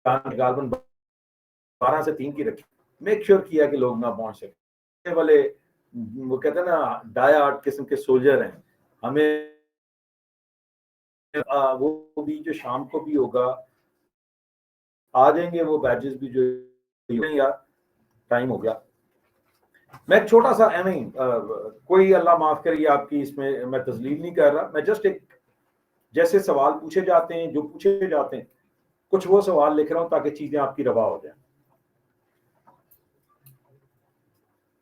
गालबन 12 से 3 की रखी, मेक श्योर किया कि लोग ना पहुंच सके। वाले वो कहते हैं ना डाई आर्ट किस्म के सोल्जर हैं, हमें वो भी जो शाम को भी होगा आ जाएंगे वो बैचेस भी जो यार टाइम हो गया। मैं एक छोटा सा कोई अल्लाह माफ करिए आपकी इसमें मैं तस्लील नहीं कर रहा, मैं जस्ट एक जैसे सवाल पूछे जाते हैं जो पूछे जाते हैं कुछ वो सवाल लिख रहा हूं ताकि चीजें आपकी रवा हो जाए।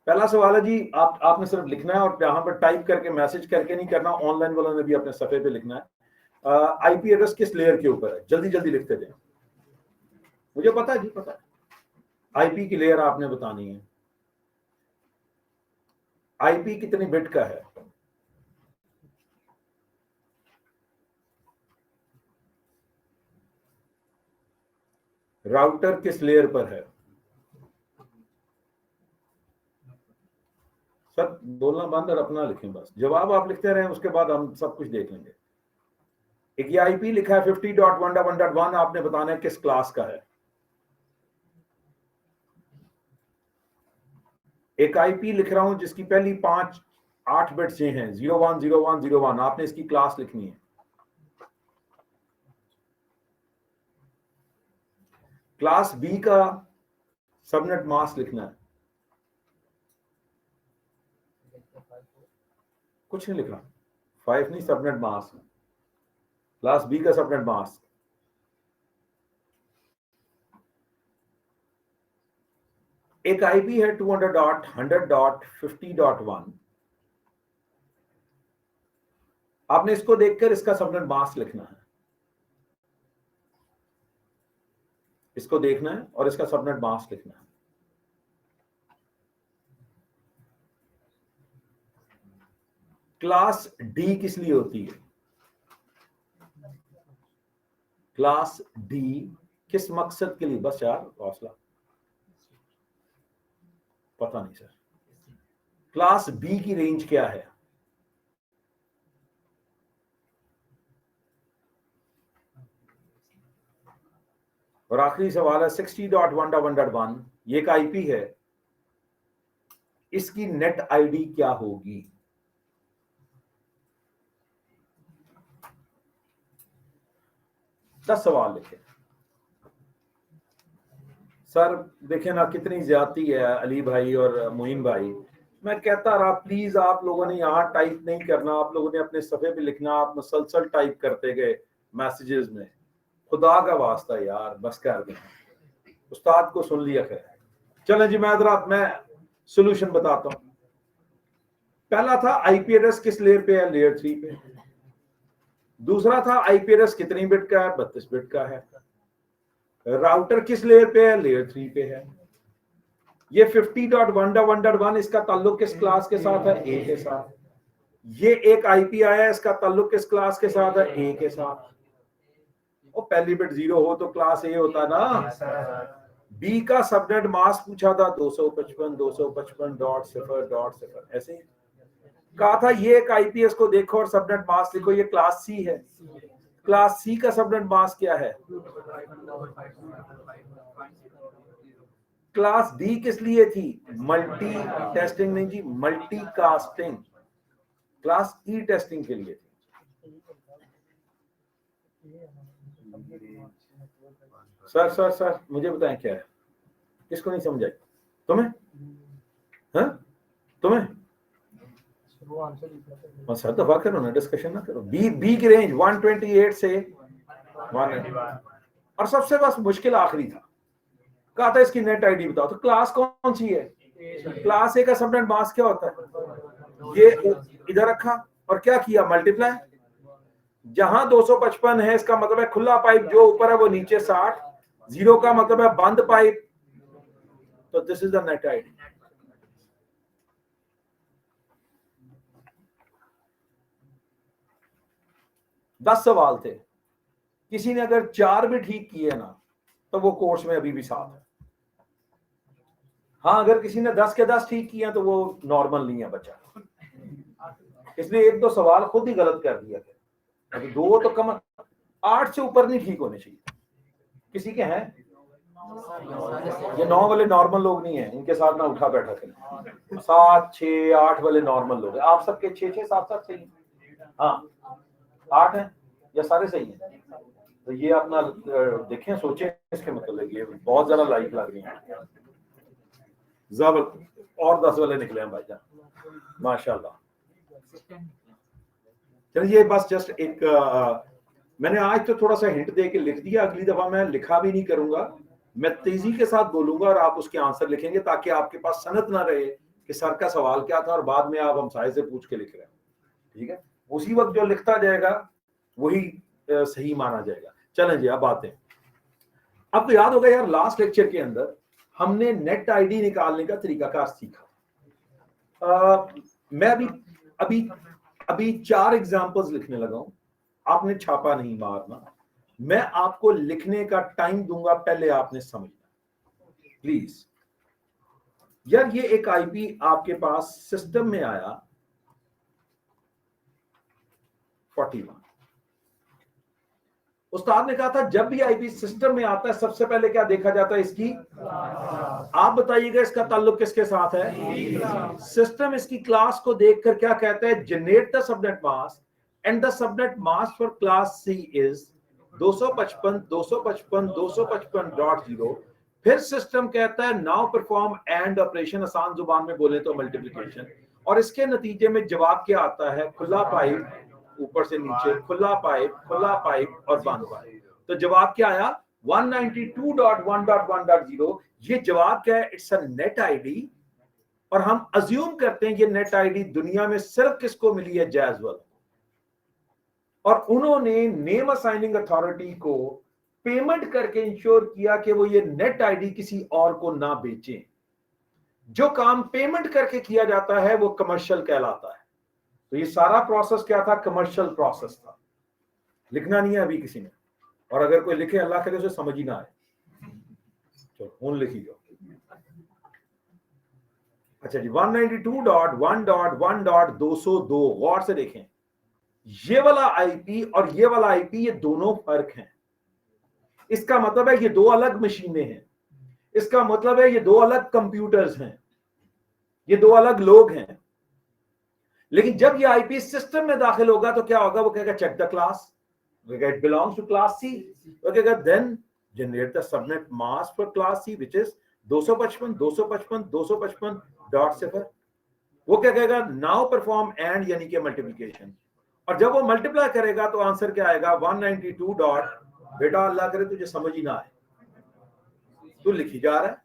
पहला सवाल है जी, आपने सिर्फ लिखना है और यहाँ पर टाइप करके मैसेज करके नहीं करना, ऑनलाइन वालों ने भी अपने सफे पे लिखना है। आईपी एड्रेस किस लेयर के ऊपर है, जल्दी जल्दी लिखते जाए। मुझे पता है जी, पता है आईपी की लेयर आपने बतानी है। आईपी कितनी बिट का है? राउटर किस लेयर पर है? सर बोलना बंद और अपना लिखें, बस जवाब आप लिखते रहें, उसके बाद हम सब कुछ देख लेंगे। एक ये आईपी लिखा है 50.1.1.1, आपने बताना है किस क्लास का है। एक आईपी लिख रहा हूं जिसकी पहली 8 बिट्स ये हैं 010101, आपने इसकी क्लास लिखनी है। क्लास बी का सबनेट मास्क लिखना है। कुछ नहीं लिखना, 5 नहीं, सबनेट मास्क, क्लास बी का सबनेट मास्क। एक आईपी है 200.100.50.1, आपने इसको देखकर इसका सबनेट मास्क लिखना है, इसको देखना है और इसका सबनेट मास्क लिखना है। क्लास डी किस लिए होती है? क्लास डी किस मकसद के लिए? बस यार हौसला, पता नहीं सर। क्लास बी की रेंज क्या है? और आखिरी सवाल है 60.1.1.1, ये एक आईपी है, इसकी नेट आईडी क्या होगी? दस सवाल लिखे। सर देखें ना कितनी ज्यादती है अली भाई और मोइन भाई, मैं कहता रहा प्लीज आप लोगों ने यहाँ टाइप नहीं करना, आप लोगों ने अपने सफे पे लिखना, आप मुसलसल टाइप करते गए मैसेजेस में, खुदा का वास्ता यार बस कर दें, उस्ताद को सुन लिया खैर। चलें जी, मैं सोल्यूशन बताता हूं। पहला था आईपी एड्रेस किस लेयर पे है, लेयर 3 पे। दूसरा था आईपी एड्रेस कितनी बिट का है, 32 बिट का है। राउटर किस लेयर पे है, लेयर 3 पे है। ये 50.1.1.1 इसका ताल्लुक किस क्लास के साथ है, ए के साथ। ये एक आईपी आया है, इसका ताल्लुक किस क्लास के साथ है, ए के साथ। और पहली बिट 0 हो तो क्लास ए होता ना। बी का सबनेट मास्क पूछा था 255.255.0.0 ऐसे कहा था। ये एक आईपीएस को देखो और सबनेट मास्क लिखो, ये क्लास सी है। क्लास सी का सबनेट मास्क क्या है? क्लास डी किस लिए थी? मल्टी टेस्टिंग नहीं जी, multi casting. Class E testing के लिए थी। सर मुझे बताएं क्या है, किसको नहीं समझ आई? तुम्हें? हाँ तुम्हें? सर दफा करो ना, डिस्कशन ना करो। बी की रेंज 128 से 191, और सबसे बस मुश्किल आखिरी था, कहा था इसकी नेट आईडी बताओ। तो क्लास कौन सी है? क्लास ए का सबनेट मास्क क्या होता है? ये इधर रखा और क्या किया, मल्टीप्लाई। जहां 255 है इसका मतलब है खुला पाइप, जो ऊपर है वो नीचे 60, 0 का मतलब है बंद पाइप। तो this is the net ID. दस सवाल थे, किसी ने अगर 4 भी ठीक किए ना तो वो कोर्स में अभी भी साथ है। हाँ अगर किसी ने 10 के 10 ठीक किए तो वो नॉर्मल नहीं है बच्चा। इसने एक दो सवाल खुद ही गलत कर दिया है, अभी दो तो कम, 8 से ऊपर नहीं ठीक होने चाहिए। किसी के हैं ये 9 वाले नॉर्मल लोग नहीं है, इनके साथ ना उठा बैठा करें। 7 6 8 वाले नॉर्मल लोग हैं, आप सबके 6 6 7 7 सही, हाँ 8 है या सारे सही हैं? तो ये अपना देखें, सोचें इसके मतलब ये बहुत ज्यादा लाइक लग रही है, जबर और 10 वाले निकले हैं भाईजान माशाल्लाह। चलिए बस जस्ट एक मैंने आज तो थोड़ा सा हिंट दे के लिख दिया, अगली दफा मैं लिखा भी नहीं करूंगा, मैं तेजी के साथ बोलूंगा और आप उसके आंसर लिखेंगे, ताकि आपके पास सनद ना रहे कि सर का सवाल क्या था और बाद में आप हमसाये से पूछ के लिख रहे हैं। ठीक है, उसी वक्त जो लिखता जाएगा वही सही माना जाएगा। चलें जी, अब आते हैं। आपको याद होगा यार, लास्ट लेक्चर के अंदर हमने नेट आईडी निकालने का तरीकाकार सीखा। मैं अभी 4 एग्जांपल्स लिखने लगा हूं, आपने छापा नहीं मारना, मैं आपको लिखने का टाइम दूंगा, पहले आपने समझना प्लीज। यार ये एक आईपी आपके पास सिस्टम में आया 41, उस्ताद ने कहा था जब भी आईपी सिस्टम में आता है सबसे पहले क्या देखा जाता है, इसकी, आप बताइएगा इसका ताल्लुक किसके साथ है? सिस्टम इसकी क्लास को देखकर क्या कहता है, generate the subnet mask and the subnet mask for class C is 255.255.255.0। फिर सिस्टम कहता है नाउ परफॉर्म एंड ऑपरेशन, आसान जुबान में बोले तो मल्टीप्लिकेशन, और इसके नतीजे में जवाब क्या आता है, खुला पाइप, ऊपर से नीचे खुला पाइप और बंद पाइप। तो जवाब क्या आया 192.1.1.0। ये जवाब क्या है, इट्स अ नेट आईडी, और हम अज्यूम करते हैं ये नेट आईडी दुनिया में सिर्फ किसको मिली है, जैज़, और उन्होंने नेम असाइनिंग अथॉरिटी को पेमेंट करके इंश्योर किया कि वो ये नेट आईडी किसी और को ना बेचें। जो काम पेमेंट करके किया जाता है वो कमर्शियल कहलाता है। तो ये सारा प्रोसेस क्या था, कमर्शियल प्रोसेस था। लिखना नहीं है अभी किसी ने, और अगर कोई लिखे अल्लाह करे उसे समझ ही ना आए, चलो फोन लिखी जाओ। अच्छा जी, 192.1.1.202 गौर से देखें, ये वाला आईपी और ये वाला आईपी, ये दोनों फर्क हैं। इसका मतलब है ये दो अलग मशीनें हैं, इसका मतलब है ये दो अलग कंप्यूटर्स हैं, ये दो अलग लोग हैं। लेकिन जब ये आईपी सिस्टम में दाखिल होगा तो क्या होगा, वो कहेगा check the class, it belongs to class C, वो कहेगा then generate the subnet mask for class C which is 255.255.255.0। वो क्या कहेगा, नाउ परफॉर्म एंड, यानी कि मल्टीप्लिकेशन, और जब वो मल्टीप्लाई करेगा तो आंसर क्या आएगा 192 डॉट, बेटा अल्लाह करे तुझे समझ ही ना आए, तू लिखी जा रहा है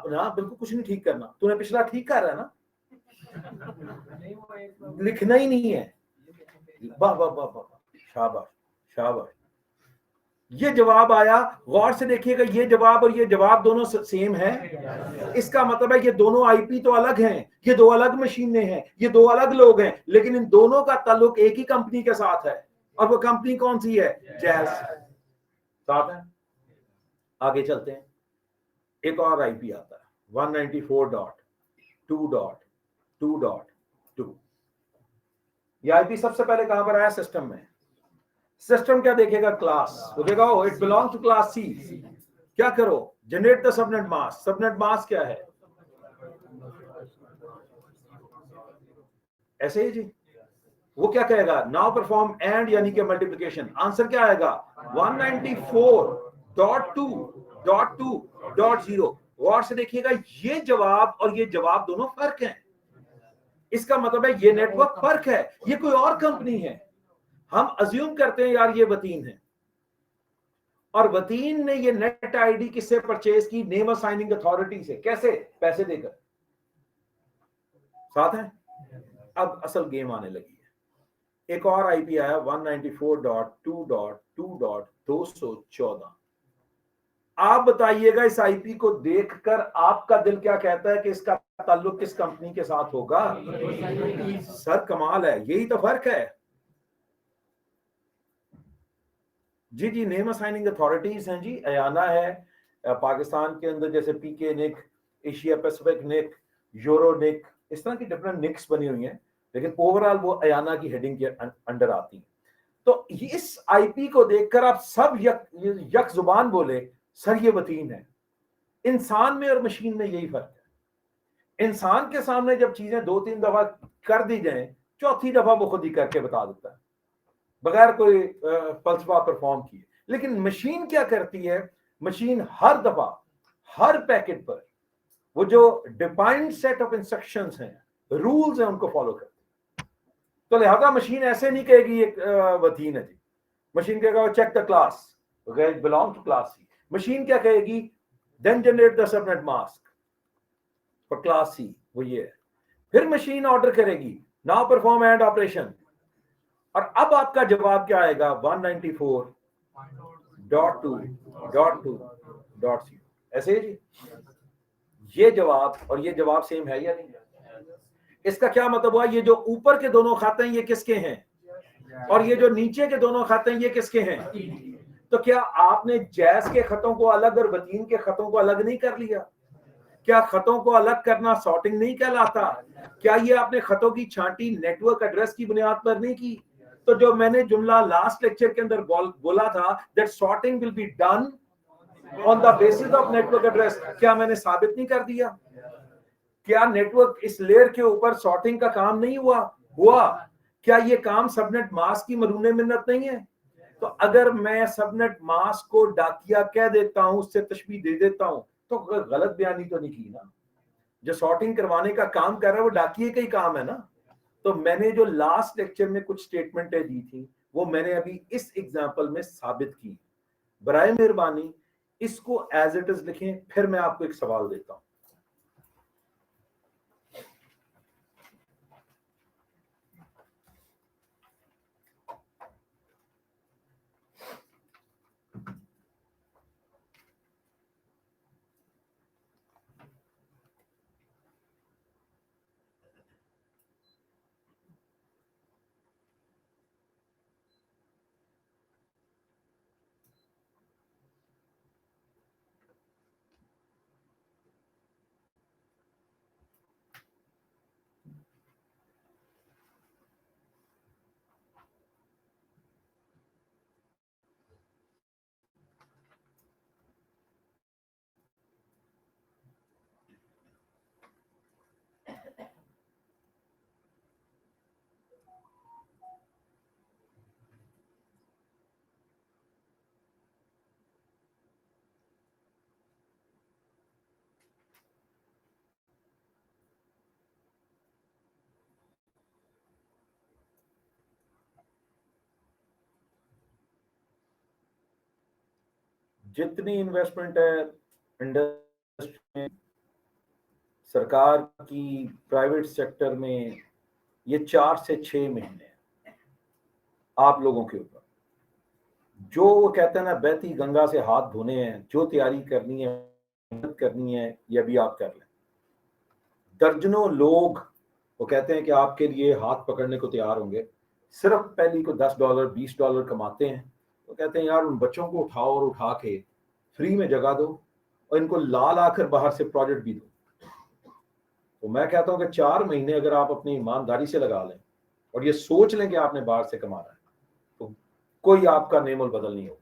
ना, बिल्कुल कुछ नहीं ठीक करना, तूने पिछला ठीक कर रहा है ना, लिखना ही नहीं है। वाह वाह वाह वाह, शाबाश शाबाश। ये जवाब आया, गौर से देखिएगा, ये जवाब और ये जवाब दोनों सेम है। इसका मतलब है ये दोनों आईपी तो अलग हैं, ये दो अलग मशीनें हैं, ये दो अलग लोग हैं, लेकिन इन दोनों का ताल्लुक एक ही कंपनी के साथ है, और वो कंपनी कौन सी है, जैज़। साथ है, आगे चलते हैं। एक और आईपी आता है 194.2.2.2। ये आईपी सबसे पहले कहां पर आया, सिस्टम में। सिस्टम क्या देखेगा, क्लास, वो देखेगा it belongs to class C, क्या करो, generate the subnet mask. Subnet mask क्या है, ऐसे ही जी, वो क्या कहेगा, नाउ परफॉर्म एंड, यानी कि मल्टीप्लिकेशन। आंसर क्या आएगा 194.2.2.0। गौर से देखिएगा, ये जवाब और ये जवाब दोनों फर्क हैं। इसका मतलब है ये नेटवर्क फर्क है, ये कोई और कंपनी है। हम अज्यूम करते हैं यार ये वतीन है, और वतीन ने ये नेट आईडी किससे परचेज की, नेम असाइनिंग अथॉरिटी से। कैसे, पैसे देकर। साथ है, अब असल गेम आने लगी है। एक और आईपी आया 194.2.2.214। आप बताइएगा इस आईपी को देखकर आपका दिल क्या कहता है कि इसका ताल्लुक किस कंपनी के साथ होगा। सर कमाल है, यही तो फर्क है जी। जी, नेम असाइनिंग अथॉरिटीज हैं जी, अयाना है पाकिस्तान के अंदर, जैसे पीके निक, एशिया पैसिफिक निक, यूरो निक, इस तरह की डिफरेंट निक्स बनी हुई हैं। लेकिन ओवरऑल वो अयाना की हेडिंग के अंडर आती है। तो इस आईपी को देखकर आप सब यक जुबान बोले सर ये वतीन है। इंसान में और मशीन में यही फर्क है। इंसान के सामने जब चीजें 2-3 दफा कर दी जाए, चौथी दफा वो खुद ही करके बता देता है बगैर कोई फलसफा परफॉर्म किए। लेकिन मशीन क्या करती है, मशीन हर दफा हर पैकेट पर वो जो डिफाइंड सेट ऑफ इंस्ट्रक्शंस हैं, रूल्स हैं, उनको फॉलो करती है। तो लिहाजा मशीन ऐसे नहीं कहेगी एक वतीन है जी। मशीन कहेगा check the class, belong to class C. Machine क्या कहेगी, then generate the subnet mask for class C, वो ये है। फिर मशीन ऑर्डर करेगी नाउ परफॉर्म एंड ऑपरेशन, और अब आपका जवाब क्या आएगा, 194.2.2.0। ऐसे ही जी, ये जवाब और ये जवाब सेम है या नहीं? इसका क्या मतलब हुआ, ये जो ऊपर के दोनों खाते हैं ये किसके हैं, और ये जो नीचे के दोनों खाते हैं ये किसके हैं? तो क्या आपने जैस के खतों को अलग और वतीन के खतों को अलग नहीं कर लिया? क्या खतों को अलग करना सॉर्टिंग नहीं कहलाता? क्या ये आपने खतों की छांटी नेटवर्क एड्रेस की बुनियाद पर नहीं की? तो जो मैंने जुमला लास्ट लेक्चर के अंदर बोला था that sorting will be done on the basis of network address, क्या मैंने साबित नहीं कर दिया? क्या नेटवर्क इस लेयर के ऊपर सॉर्टिंग का काम नहीं हुआ? क्या ये काम सबनेट मास्क की मरूने मिन्नत नहीं है? तो अगर मैं सबनेट मास्क को डाकिया कह देता हूं, उससे तशबीह दे देता हूं, तो गलत बयानी तो नहीं की ना। जो सॉर्टिंग करवाने का काम कर रहा है वो डाकिए का ही काम है ना। तो मैंने जो लास्ट लेक्चर में कुछ स्टेटमेंटें दी थी वो मैंने अभी इस एग्जांपल में साबित की। बराए मेहरबानी इसको एज इट इज लिखें। फिर मैं आपको एक सवाल देता हूं। जितनी इन्वेस्टमेंट है इंडस्ट्री में, सरकार की, प्राइवेट सेक्टर में, ये 4 से 6 महीने आप लोगों के ऊपर। जो वो कहते हैं ना बहती गंगा से हाथ धोने हैं, जो तैयारी करनी है, मेहनत करनी है, ये भी आप कर लें। दर्जनों लोग वो कहते हैं कि आपके लिए हाथ पकड़ने को तैयार होंगे। सिर्फ पहली को $10 $20 कमाते हैं, तो कहते हैं यार उन बच्चों को उठाओ और उठा के फ्री में जगह दो और इनको ला ला कर बाहर से प्रोजेक्ट भी दो। तो मैं कहता हूं कि 4 महीने अगर आप अपनी ईमानदारी से लगा लें और ये सोच लें कि आपने बाहर से कमाना है, तो कोई आपका नेमोल बदल नहीं होगा।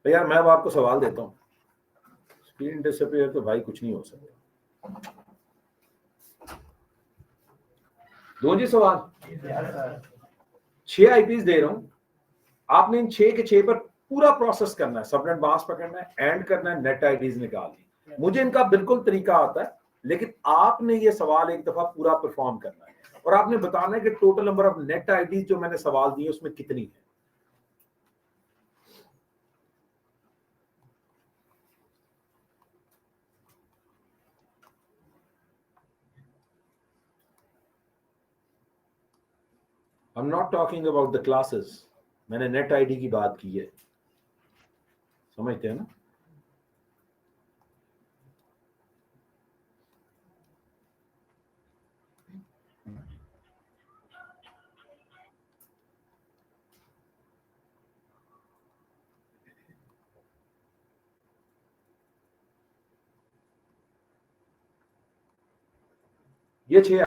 तो यार मैं अब आपको सवाल देता हूँ, स्क्रीन डिसअपीयर तो भाई कुछ नहीं हो सकता। दो जी सवाल, 6 आईपीज दे रहा हूं, आपने इन 6 के 6 पर पूरा प्रोसेस करना है। सबनेट मास्क पकड़ना है, एंड करना है, नेट आईडीज निकालनी। मुझे इनका बिल्कुल तरीका आता है, लेकिन आपने ये सवाल एक दफा पूरा परफॉर्म करना है और आपने बताना है कि total number of net IDs जो मैंने सवाल दिए उसमें कितनी है। I am not talking about the classes, मैंने नेट आईडी की बात की है, समझते हैं ना? ये 6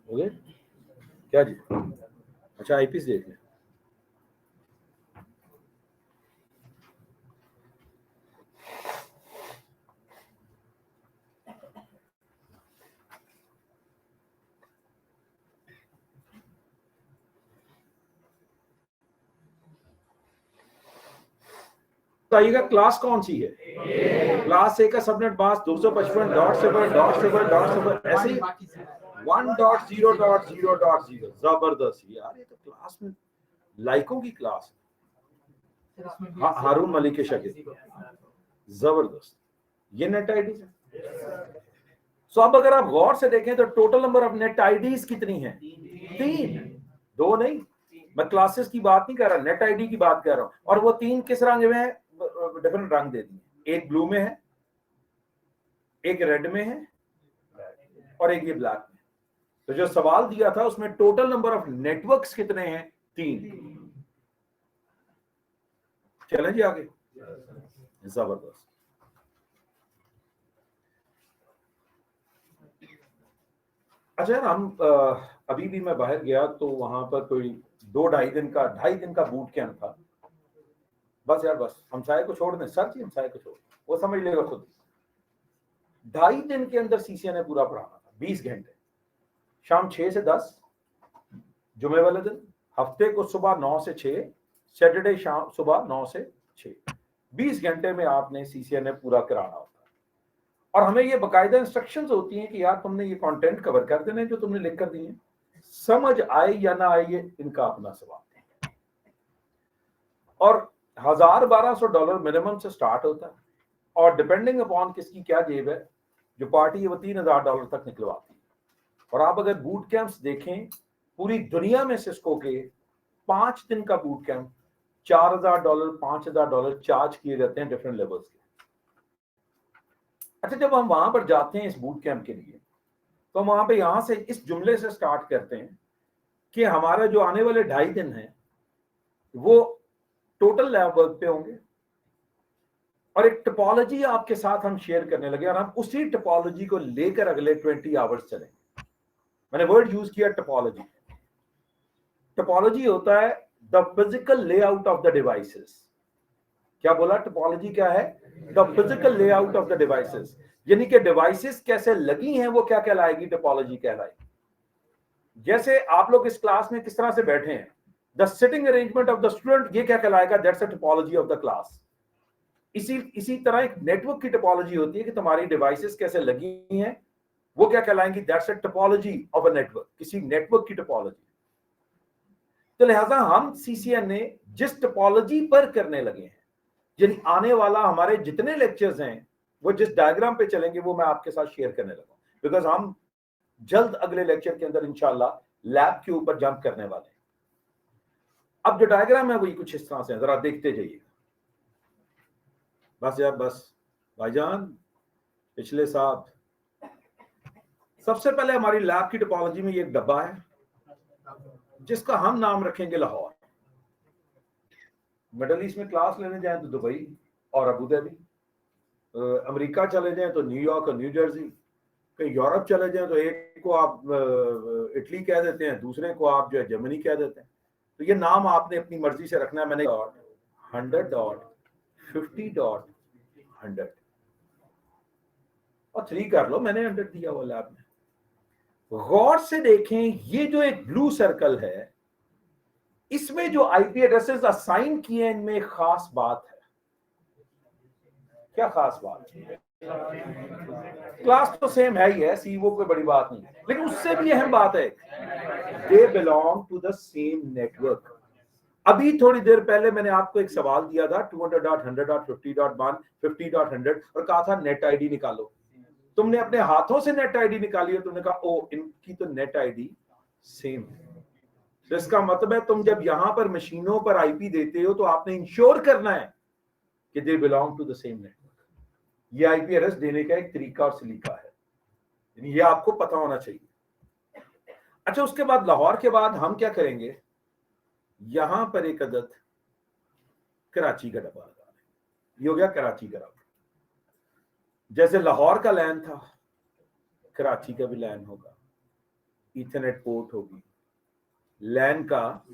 हो गए क्या जी? अच्छा आईपीएस देख लें। बताइएगा क्लास कौन सी है? क्लास ए का सबनेट मास्क 255.7.0.0.0 ऐसे ही 1.0.0.0 जबरदस्त यार, ये तो क्लास में लाइकों की क्लास है। हारून मलिक के शकील जबरदस्त। ये नेट आईडी है। सो अब अगर आप गौर से देखें तो total number of net IDs कितनी है? 3, 2 नहीं। मैं क्लासेस की बात नहीं कर रहा, नेट आईडी की बात कर रहा हूं। और वो 3 किस रंग में है? डिफरेंट रंग दे दिए, एक ब्लू में है, एक रेड में है और एक ये ब्लैक में। तो जो सवाल दिया था उसमें टोटल नंबर ऑफ नेटवर्क्स कितने हैं? 3। चलें जी आगे। जबरदस्त। अच्छा यार, हम अभी भी मैं बाहर गया तो वहां पर कोई 2-2.5 दिन का बूट कैंप था। बस यार बस हमसाये को छोड़ दें सर जी, हमसाये को छोड़, वो समझ लेगा खुद। 2.5 दिन के अंदर सीसीए ने पूरा पढ़ाना था, 20 घंटे, शाम 6 से 10 जुमे वाले दिन, हफ्ते को सुबह 9 से 6, सैटरडे शाम सुबह 9 से 6। 20 घंटे में आपने सीसीए ने पूरा कराना होता है। और हमें ये बाकायदा इंस्ट्रक्शंस होती हैं कि यार तुमने ये कंटेंट कवर कर देने जो तुमने लिख कर दिए, समझ आए या ना आए ये इनका अपना सवाल है। और $1,000-1,200 मिनिमम से स्टार्ट होता है और डिपेंडिंग अपॉन किसकी क्या जेब है, जो पार्टी है वो $3,000 तक निकलवाती है। और आप अगर बूट कैंप्स देखें पूरी दुनिया में सिस्को के 5 दिन का बूट कैंप $4,000 $5,000 चार्ज किए जाते हैं डिफरेंट लेवल्स के। अच्छा, जब हम वहां पर जाते हैं इस बूट कैंप के लिए तो हम वहां पे यहां से इस जुमले से स्टार्ट करते हैं कि हमारे जो आने वाले 2.5 दिन हैं वो टोटल लैब वर्क पे होंगे और एक टोपोलॉजी आपके साथ हम शेयर करने लगे और हम उसी टोपोलॉजी को लेकर अगले 20 आवर्स चलेंगे। मैंने वर्ड यूज किया टोपोलॉजी। टोपोलॉजी होता है the physical layout of the devices. क्या बोला? टोपोलॉजी क्या है? The physical layout of the devices, यानी कि डिवाइसेस कैसे लगी हैं वो क्या कहलाएगी? टोपोलॉजी कहलाएगी। जैसे आप लोग इस क्लास में किस तरह से बैठे हैं, the sitting arrangement of the student, ये क्या कहलाएगा? That's a topology of the class. इसी तरह एक नेटवर्क की टोपोलॉजी होती है कि तुम्हारी डिवाइसेस कैसे लगी हैं, वो क्या कहलाएंगी? That's a topology of a network, किसी नेटवर्क की टोपोलॉजी। तो लिहाजा हम सीसीएन ने जिस टोपोलॉजी पर करने लगे हैं, यानी आने वाला हमारे जितने लेक्चर्स हैं वो जिस डायग्राम पे चलेंगे वो मैं आपके साथ शेयर करने लगा, बिकॉज हम जल्द अगले लेक्चर के अंदर इंशाल्लाह लैब के ऊपर जंप करने वाले हैं। अब जो डायग्राम है वही कुछ इस तरह से, जरा देखते जाइए। बस यार बस भाईजान, पिछले साहब, सबसे पहले हमारी लैब की टोपोलॉजी में ये एक डब्बा है जिसका हम नाम रखेंगे लाहौर। मिडल ईस्ट में क्लास लेने जाएं तो दुबई और अबू धाबी, अमेरिका चले जाएं तो न्यूयॉर्क और न्यू जर्सी, कहीं यूरोप चले जाएं तो एक को आप इटली कह देते हैं, दूसरे को आप जो है जर्मनी कह देते हैं। तो ये नाम आपने अपनी मर्जी से रखना है। मैंने 100.50.100 और 3 कर लो, मैंने 100 दिया हुआ लैब में। गौर से देखें, ये जो एक ब्लू सर्कल है इसमें जो आईपी एड्रेसेस असाइन किए हैं इनमें एक खास बात है। क्या खास बात है? क्लास तो सेम है ही है, सी वो कोई बड़ी बात नहीं, लेकिन उससे भी अहम बात है, they belong to the same network. अभी थोड़ी देर पहले मैंने आपको एक सवाल दिया था 200.100.50.1 50.100 और कहा था नेट आईडी निकालो। तुमने अपने हाथों से नेट आईडी निकाली और तुमने कहा ओ इनकी तो नेट आईडी सेम है। तो इसका मतलब है तुम जब यहां पर मशीनों पर आईपी देते हो तो आपने इंश्योर करना है कि they belong to the same network. ये आईपी एड्रेस देने का एक तरीका और सलीका है, ये आपको पता होना चाहिए। अच्छा, उसके बाद लाहौर के बाद हम क्या करेंगे, यहां पर एक अदद कराची का डब्बा लगा दें। ये हो गया कराची का डब्बा। जैसे लाहौर का लैन था, कराची का भी लैन होगा, ईथरनेट पोर्ट होगी, लैन का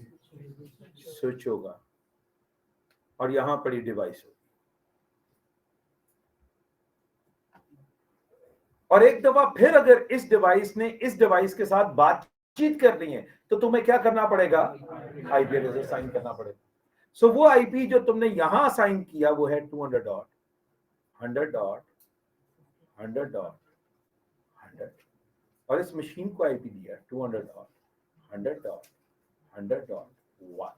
स्विच होगा और यहां पर ये डिवाइस होगी। और एक दफा फिर अगर इस डिवाइस ने इस डिवाइस के साथ बातचीत करनी है तो तुम्हें क्या करना पड़ेगा, आईपी एड्रेस असाइन करना पड़ेगा। सो वो आईपी जो तुमने यहां असाइन किया वो है 200.100.100.100 और इस मशीन को आईपी दिया 200.100.100.1।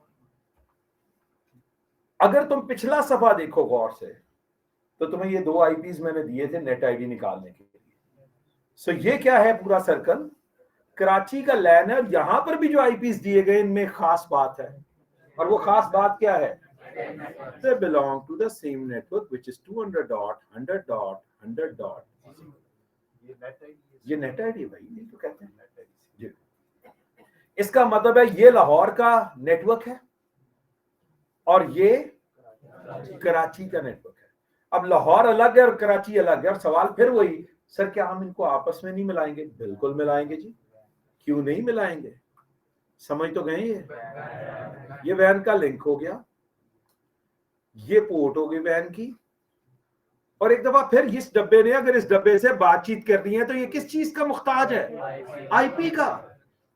अगर तुम पिछला सफा देखो गौर से तो तुम्हें ये दो आईपीज मैंने दिए थे नेट आईडी निकालने के लिए। सो ये क्या है, पूरा सर्कल कराची का लैन है। यहां पर भी जो आईपीज दिए गए इनमें खास बात है, और वो खास बात क्या है, they belong to the same network which is 200.100.100. ये नेट आईडी भाई, ये तो कहते हैं नेट आईडी। इसका मतलब है ये लाहौर का नेटवर्क है और ये कराची का नेटवर्क है। अब लाहौर अलग है और कराची अलग है, और सवाल फिर वही, सर क्या हम इनको आपस में नहीं मिलाएंगे? बिल्कुल मिलाएंगे जी, क्यों नहीं मिलाएंगे? समझ तो गए? ये वैन का लिंक हो गया, ये पोर्ट हो गई वैन की, और एक दफा फिर इस डब्बे ने अगर इस डब्बे से बातचीत करनी है तो ये किस चीज का मुख्ताज है, आईपी का।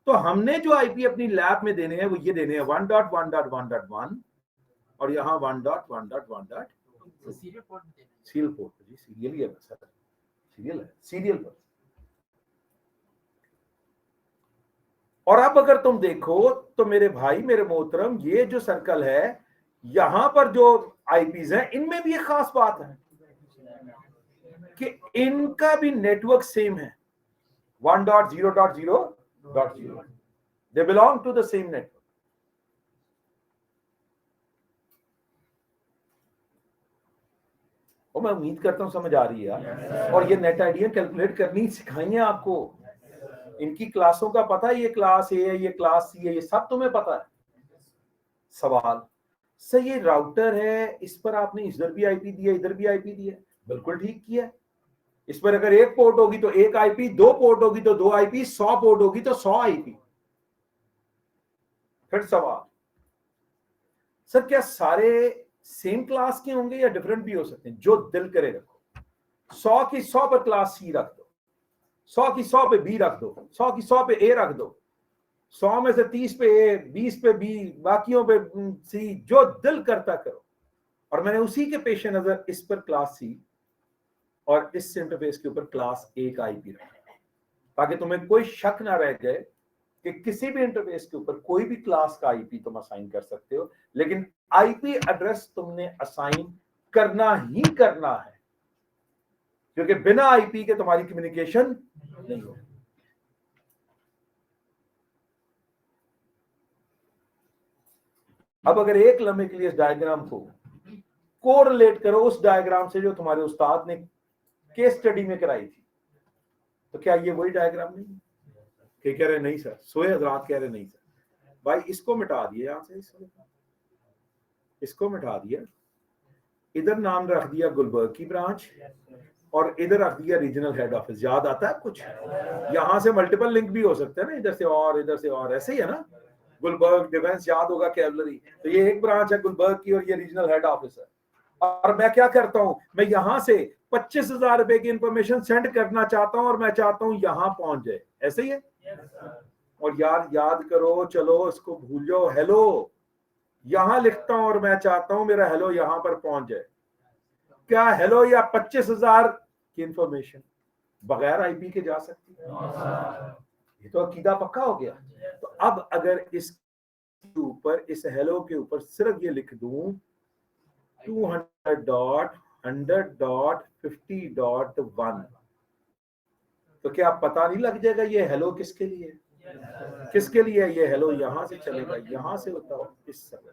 तो हमने जो आईपी अपनी लैब में देने हैं वो ये देने हैं 1.1.1.1 और यहाँ 1.1.1.1 सीरियल पोर्ट जी, सीरियल ही है सर, सीरियल है, सीरियल पर। और अब अगर तुम देखो तो मेरे भाई मेरे मोहतरम, ये जो सर्कल है यहां पर जो आईपीज हैं इनमें भी एक खास बात है कि इनका भी नेटवर्क सेम है 1.0.0.0। They belong to the same network. और मैं उम्मीद करता हूं समझ आ रही है यार। और ये नेट आईडियां कैलकुलेट करनी सिखाई है आपको, इनकी क्लासों का पता है, ये क्लास ए है, ये क्लास सी है, ये सब तुम्हें पता है। सवाल सर ये राउटर है, इस पर आपने इधर भी आईपी दिया इधर भी आईपी दिया, बिल्कुल ठीक किया। इस पर अगर एक पोर्ट होगी तो एक आईपी, दो पोर्ट होगी तो दो आईपी, 100 पोर्ट होगी तो 100 आईपी। फिर सवाल, सर क्या सारे सेम क्लास के होंगे या डिफरेंट भी हो सकते हैं? जो दिल करे रखो, 100 की 100 पर क्लास सी रख दो, 100 की 100 पे बी रख दो, 100 की 100 पे ए रख दो, 100 में से 30 पे ए, 20 पे बी, बाकियों पे सी, जो दिल करता करो। और मैंने उसी के पेश नजर इस पर क्लास सी और इस इंटरफेस के ऊपर क्लास ए का आईपी रखा, ताकि तुम्हें कोई शक ना रह जाए कि किसी भी इंटरफेस के ऊपर कोई भी क्लास का आईपी तुम असाइन कर सकते हो, लेकिन आईपी एड्रेस तुमने असाइन करना ही करना है, क्योंकि बिना आईपी के तुम्हारी कम्युनिकेशन नहीं होगी। अब अगर एक लम्हे के लिए इस डायग्राम को कोरिलेट करो उस डायग्राम से जो तुम्हारे उस्ताद ने केस स्टडी में कराई थी, तो क्या ये वही डायग्राम नहीं? क्या कह रहे नहीं सर, सोए हजरात कह रहे नहीं सर। भाई इसको मिटा दिए यहां से, इसको मिटा दिया, इधर नाम रख दिया गुलबर्ग की ब्रांच और इधर रख दिया रीजनल हेड ऑफिस। याद आता है कुछ? यहां से मल्टीपल लिंक भी हो सकते हैं ना, इधर से और इधर से और, ऐसे ही है ना। गुलबर्ग डिफेंस याद होगा, कैवलरी, तो ये एक ब्रांच है गुलबर्ग की और ये रीजनल हेड ऑफिस है। और मैं क्या करता हूं, मैं यहां से 25,000 रुपए की इंफॉर्मेशन सेंड करना चाहता हूं और मैं चाहता हूं यहां पहुंच जाए, ऐसे ही है। और यार याद करो, चलो इसको भूल जाओ, हेलो यहां लिखता हूं और मैं चाहता हूं मेरा हेलो यहां पर पहुंच जाए। क्या हेलो या 25,000 की इंफॉर्मेशन बगैर आईपी के जा सकती है? ये तो अकीदा पक्का हो गया। तो अब अगर इस ऊपर, इस हेलो के ऊपर सिर्फ ये लिख दूं 200.100.50.1, तो क्या पता नहीं लग जाएगा ये हेलो किसके लिए? किसके लिए ये हेलो? यहां से चलेगा, यहां से होता हो इस समय।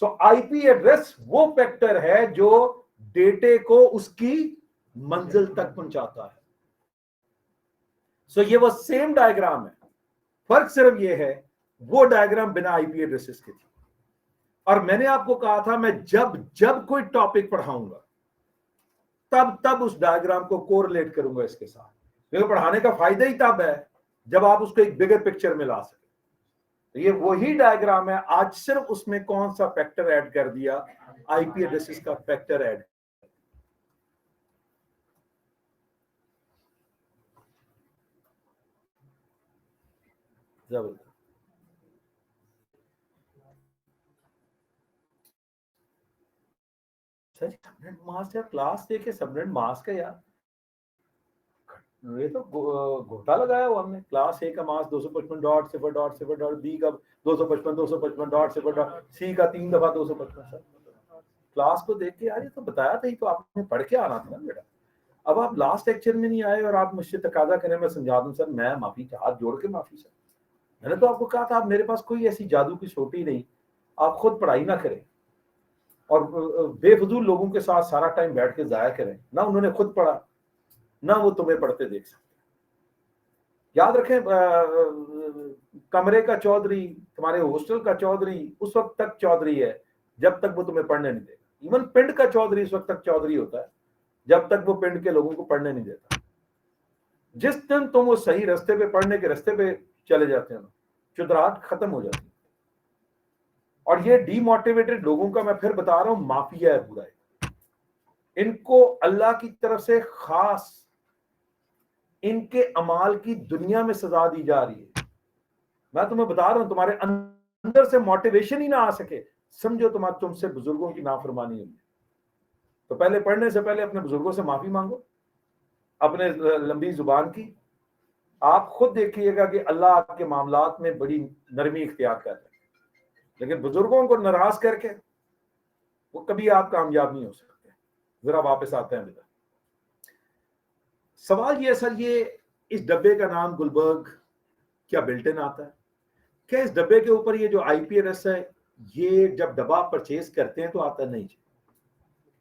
सो आईपी एड्रेस वो फैक्टर है जो डेटे को उसकी मंजिल तक पहुंचाता है। सो ये वो सेम डायग्राम है, फर्क सिर्फ ये है वो डायग्राम बिना आईपी एड्रेसेस के थी। और मैंने आपको कहा था मैं जब जब कोई टॉपिक पढ़ाऊंगा तब तब उस डायग्राम को कोरिलेट करूंगा इसके साथ, क्योंकि पढ़ाने का फायदा ही तब है जब आप उसको एक बिगर पिक्चर में ला सके। तो ये वही डायग्राम है, आज सिर्फ उसमें कौन सा फैक्टर ऐड कर दिया? आईपी एड्रेसेस का फैक्टर ऐड। जबरदस्त। सर सबनेट मास्क यार, क्लास देखे सबनेट मास्क है यार, ये तो घोटा लगाया हुआ हमने। क्लास ए का मास्क 255.0.0.0, बी का 255.255.0.0, सी का 3 दफा 255। सर क्लास को देख के यार ये तो बताया था, ही तो आपने पढ़ के आना था ना बेटा। अब आप लास्ट लेक्चर में नहीं आए और आप मुझसे तकाजा करें मैं समझा दूं। सर मैं माफी, हाथ जोड़ के माफी सर। मैंने तो आपको कहा था, आप मेरे पास कोई ऐसी जादू की सोटी नहीं, आप खुद पढ़ाई ना करें और बेफजूल लोगों के साथ सारा टाइम बैठ के जाया करें। ना उन्होंने खुद पढ़ा, ना वो तुम्हें पढ़ते देख सकते। याद रखें, कमरे का चौधरी, तुम्हारे हॉस्टल का चौधरी उस वक्त तक चौधरी है जब तक वो तुम्हें पढ़ने नहीं देगा। इवन पिंड का चौधरी उस वक्त तक चौधरी होता है जब तक वो पिंड के लोगों को पढ़ने नहीं देता। जिस दिन तुम वो सही रास्ते पे, पढ़ने के रास्ते पे चले जाते हो, चुदराहट खत्म हो जाती है। और ये डीमोटिवेटेड लोगों का मैं फिर बता रहा हूं माफिया है पूरा। इनको अल्लाह की तरफ से खास इनके अमाल की दुनिया में सजा दी जा रही है। मैं तुम्हें बता रहा हूं, तुम्हारे अंदर से मोटिवेशन ही ना आ सके, समझो तुम्हारे तुमसे बुजुर्गों की नाफरमानी होगी। तो पहले पढ़ने से पहले अपने बुजुर्गों से माफी मांगो, अपने लंबी जुबान की। आप खुद देखिएगा कि अल्लाह आपके मामलात में बड़ी नरमी इख्तियार कर रहे हैं, लेकिन बुजुर्गों को नाराज करके वो कभी आप कामयाब नहीं हो सकते। जरा वापस आते हैं बेटा। सवाल ये सर, ये इस डब्बे का नाम गुलबर्ग क्या बिल्ट-इन आता है? क्या इस डब्बे के ऊपर ये जो आईपी एड्रेस है, ये जब डब्बा परचेज करते हैं तो आता नहीं?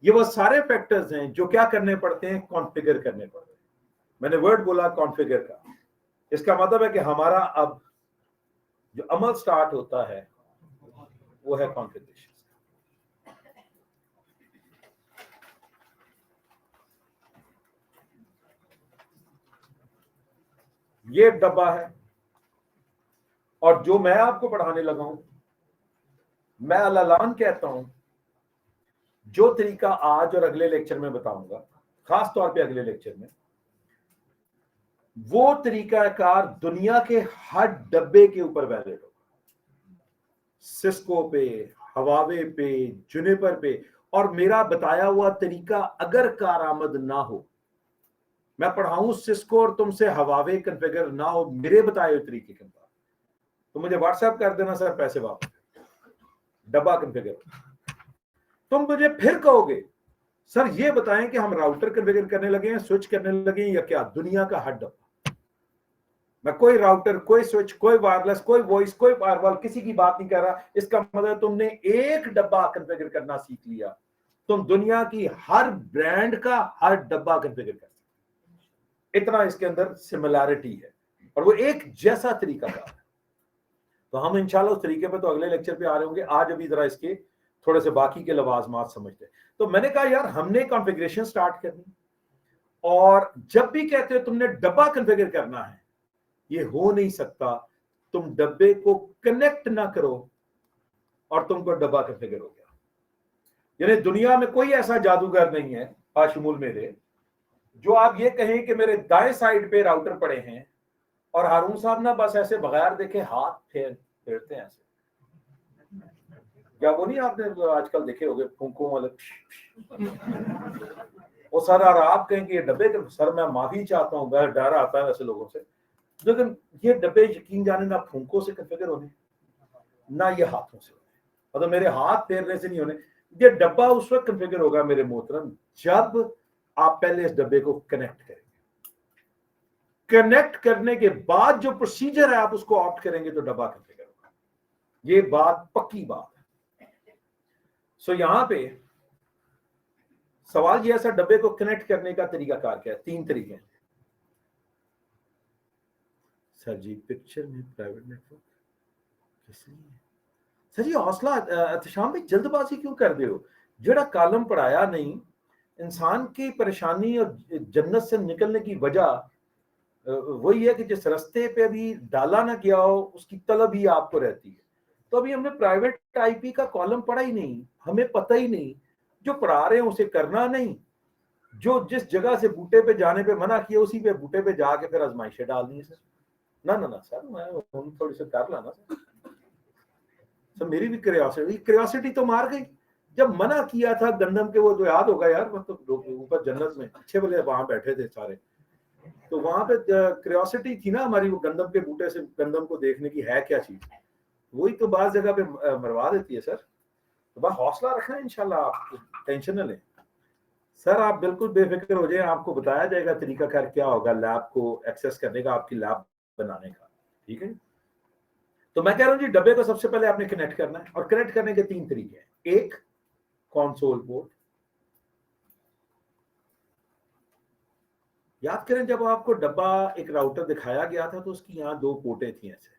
ये वो सारे फैक्टर्स हैं जो क्या करने पड़ते हैं? कॉन्फ़िगर करने पड़ते हैं। मैंने वर्ड बोला कॉन्फ़िगर का, इसका मतलब है कि हमारा अब जो अमल स्टार्ट होता है वो है कॉन्फ़िगरेशन। ये डब्बा है और जो मैं आपको पढ़ाने लगा हूं, मैं अल्लाह कहता हूं, जो तरीका आज और अगले लेक्चर में बताऊंगा, खास तौर पे अगले लेक्चर में, वो तरीकाकार दुनिया के हर डब्बे के ऊपर वैलिड होगा। सिस्को पे, हवावे पे, जुनिपर पे। और मेरा बताया हुआ तरीका अगर कारआमद ना हो, मैं पढ़ाऊं सिस्को और तुमसे हवावे कन्फिगर ना हो मेरे बताए हुए तरीके के बाद, तो मुझे व्हाट्सएप कर देना सर पैसे वापस, डब्बा कन्फिगर। तुम मुझे फिर कहोगे सर ये बताएं कि हम राउटर कन्फिगर करने लगे हैं, स्विच करने लगे हैं या क्या? दुनिया का हर डब्बा। मैं कोई राउटर, कोई स्विच, कोई वायरलेस, कोई वॉइस, कोई फायरवॉल किसी की बात नहीं कर रहा। इसका मतलब तुमने एक डब्बा कन्फिगर करना सीख लिया, तुम दुनिया की हर ब्रांड का हर डब्बा कन्फिगर कर सकते। इतना इसके अंदर सिमिलैरिटी है और वो एक जैसा तरीका का है। तो हम इंशाल्लाह उस तरीके पे तो अगले लेक्चर पे आ रहे होंगे। आज अभी जरा इसके थोड़े से बाकी के लवाजमात समझते। तो मैंने कहा यार हमने कॉन्फ़िगरेशन स्टार्ट करनी, और जब भी कहते हो तुमने डब्बा कॉन्फ़िगर करना है, ये हो नहीं सकता तुम डब्बे को कनेक्ट ना करो और तुमको डब्बा कॉन्फ़िगर हो गया। यानी दुनिया में कोई ऐसा जादूगर नहीं है बाशमूल मेरे, जो आप ये कहें कि मेरे दाएं साइड पे राउटर पड़े हैं और हारून साहब ना बस ऐसे बगैर देखे हाथ फेरते हैं ऐसे। क्या वो नहीं आपने आजकल देखे होंगे फूंकों वाले, वो सर और आप कहेंगे ये डब्बे के, सर मैं माफी चाहता हूँ, मैं डर आता है ऐसे लोगों से, लेकिन ये डब्बे यकीन जाने ना फूंकों से कन्फिगर होने ना ये हाथों से होने, मतलब मेरे हाथ फेरने से नहीं होने। ये डब्बा उस वक्त कन्फिगर होगा मेरे मोहतरम जब आप पहले इस डब्बे को कनेक्ट करेंगे। कनेक्ट करने के बाद जो प्रोसीजर है आप उसको ऑप्ट करेंगे तो डब्बा कन्फिगर होगा। ये बात पक्की बात है। सो यहां पे सवाल यह, सर डब्बे को कनेक्ट करने का तरीकाकार क्या है? 3 तरीके हैं सर जी। पिक्चर में प्राइवेट नेटवर्क किस लिए? सर जी हौसला एहतशाम में जल्दबाजी क्यों कर दे हो? जड़ा कालम पढ़ाया नहीं, इंसान की परेशानी और जन्नत से निकलने की वजह वही है कि जिस रास्ते पे अभी डाला ना गया हो उसकी तलब ही आपको रहती है। तो अभी हमने प्राइवेट आईपी का कॉलम पढ़ा ही नहीं, हमें पता ही नहीं, जो पढ़ा रहे हैं उसे करना नहीं, जो जिस जगह से बूटे पे जाने पे मना किया उसी पे बूटे पे जाके फिर आजमाइशें डालनी है सर। ना ना ना सर, मैं थोड़ी सी कर लाना सर, मेरी भी क्यूरियोसिटी तो मार गई जब मना किया था गंदम के, वो जो याद होगा यार, मतलब ऊपर जन्नत में अच्छे भले वहां बैठे थे सारे, तो वहां पे क्यूरियोसिटी थी ना हमारी, वो गंदम के बूटे से गंदम को देखने की है क्या चीज, वही तो बात जगह पे मरवा देती है सर। तो बस हौसला रखना इंशाल्लाह, आप टेंशन न लें सर, आप बिल्कुल बेफिक्र हो जाए, आपको बताया जाएगा तरीकाकार क्या होगा लैब को एक्सेस करने का, आपकी लैब बनाने का, ठीक है। तो मैं कह रहा हूँ जी डब्बे को सबसे पहले आपने कनेक्ट करना है, और कनेक्ट करने के 3 तरीके हैं। एक, कंसोल पोर्ट। याद करें जब आपको डब्बा एक राउटर दिखाया गया था तो उसकी यहां 2 पोर्टें थी ऐसे,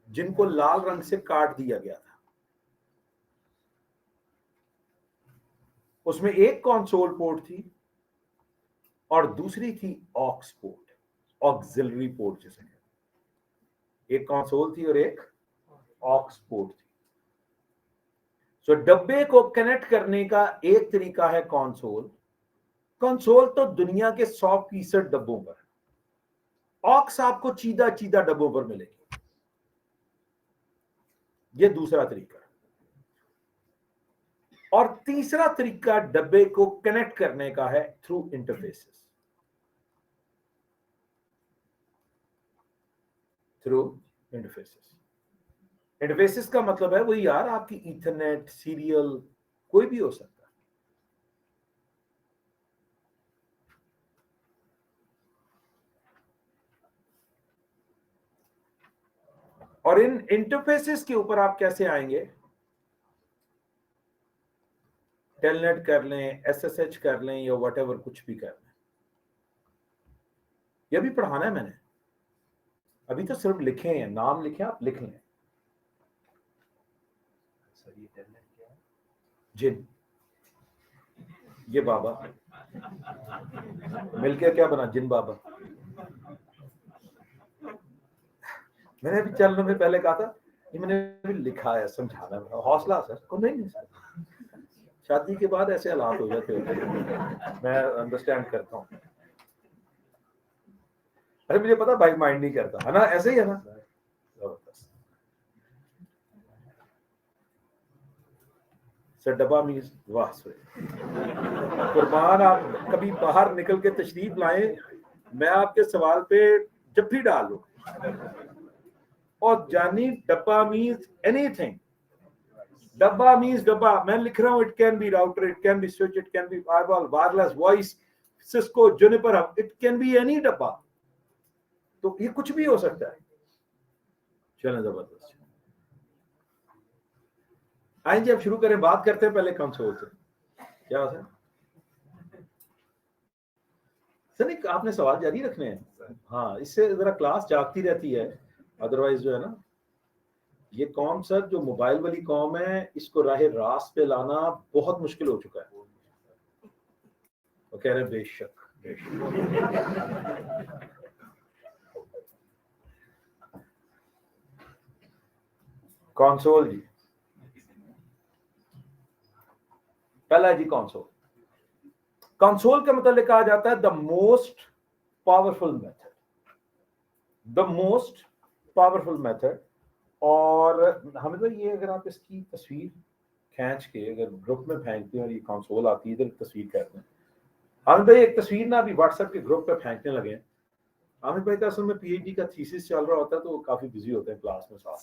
जिनको लाल रंग से काट दिया गया था। उसमें एक कंसोल पोर्ट थी और दूसरी थी ऑक्स पोर्ट, ऑक्सिलरी पोर्ट जिसे कहते। एक कंसोल थी और एक ऑक्स पोर्ट थी। सो डब्बे को कनेक्ट करने का एक तरीका है कंसोल। कंसोल तो दुनिया के 100% डब्बों पर, ऑक्स आपको चीदा चीदा डब्बों पर मिलेगी। यह दूसरा तरीका है। और तीसरा तरीका डब्बे को कनेक्ट करने का है through interfaces. Through interfaces. Interfaces का मतलब है वही यार, आपकी ईथरनेट, सीरियल, कोई भी हो सकता है। और इन इंटरफेसेस के ऊपर आप कैसे आएंगे? टेलनेट कर लें, एसएसएच कर लें, या व्हाटएवर कुछ भी कर लें। यह भी पढ़ाना है मैंने, अभी तो सिर्फ लिखे हैं, नाम लिखे, आप लिख लें। सर ये टेलनेट क्या है? जिन, ये बाबा मिलके क्या बना? जिन बाबा। मैंने अभी चलने में पहले कहा था, ये मैंने भी लिखा है, समझाना है, हौसला सर को। नहीं सर, शादी के बाद ऐसे हालात हो जाते होते हैं, मैं अंडरस्टैंड करता हूँ। अरे मुझे पता भाई माइंड नहीं करता है ना, ऐसे ही है ना। सर डब्बा मीन्स वाह कुर्बान, आप कभी बाहर निकल के तशरीफ लाएं, मैं आपके सवाल पे जब भी डालूं। और जानी डब्बा मीन्स एनीथिंग। डब्बा मीन्स डब्बा, मैं लिख रहा हूं, it can be router, it can be switch, it can be firewall, wireless, voice, Cisco, juniper, it can be any डब्बा। तो ये कुछ भी हो सकता है। चलें, जबरदस्त। आइए अब शुरू करें, बात करते हैं पहले कंसोल से। क्या होता है सर? नहीं, आपने सवाल जारी रखने हैं। हाँ, इससे जरा क्लास जागती रहती है, अदरवाइज जो है ना, ये कौम सर जो मोबाइल वाली कौम है, इसको राह रास्त पे लाना बहुत मुश्किल हो चुका है। वो कह रहे हैं बेशक बेशक। कंसोल जी, पहला है जी कंसोल। कंसोल का मतलब कहा जाता है the most powerful method. The most powerful method. और हमें तो ये, अगर आप इसकी तस्वीर खींच के अगर ग्रुप में फेंकते हैं और ये कंसोल आती है, इधर तस्वीर कहते हैं, आमिर भाई एक तस्वीर ना अभी व्हाट्सएप के ग्रुप पे फेंकने लगे हैं। आमिर भाई का असल में पीएचडी का थीसिस चल रहा होता है, तो वो काफी बिजी होते हैं क्लास में साथ,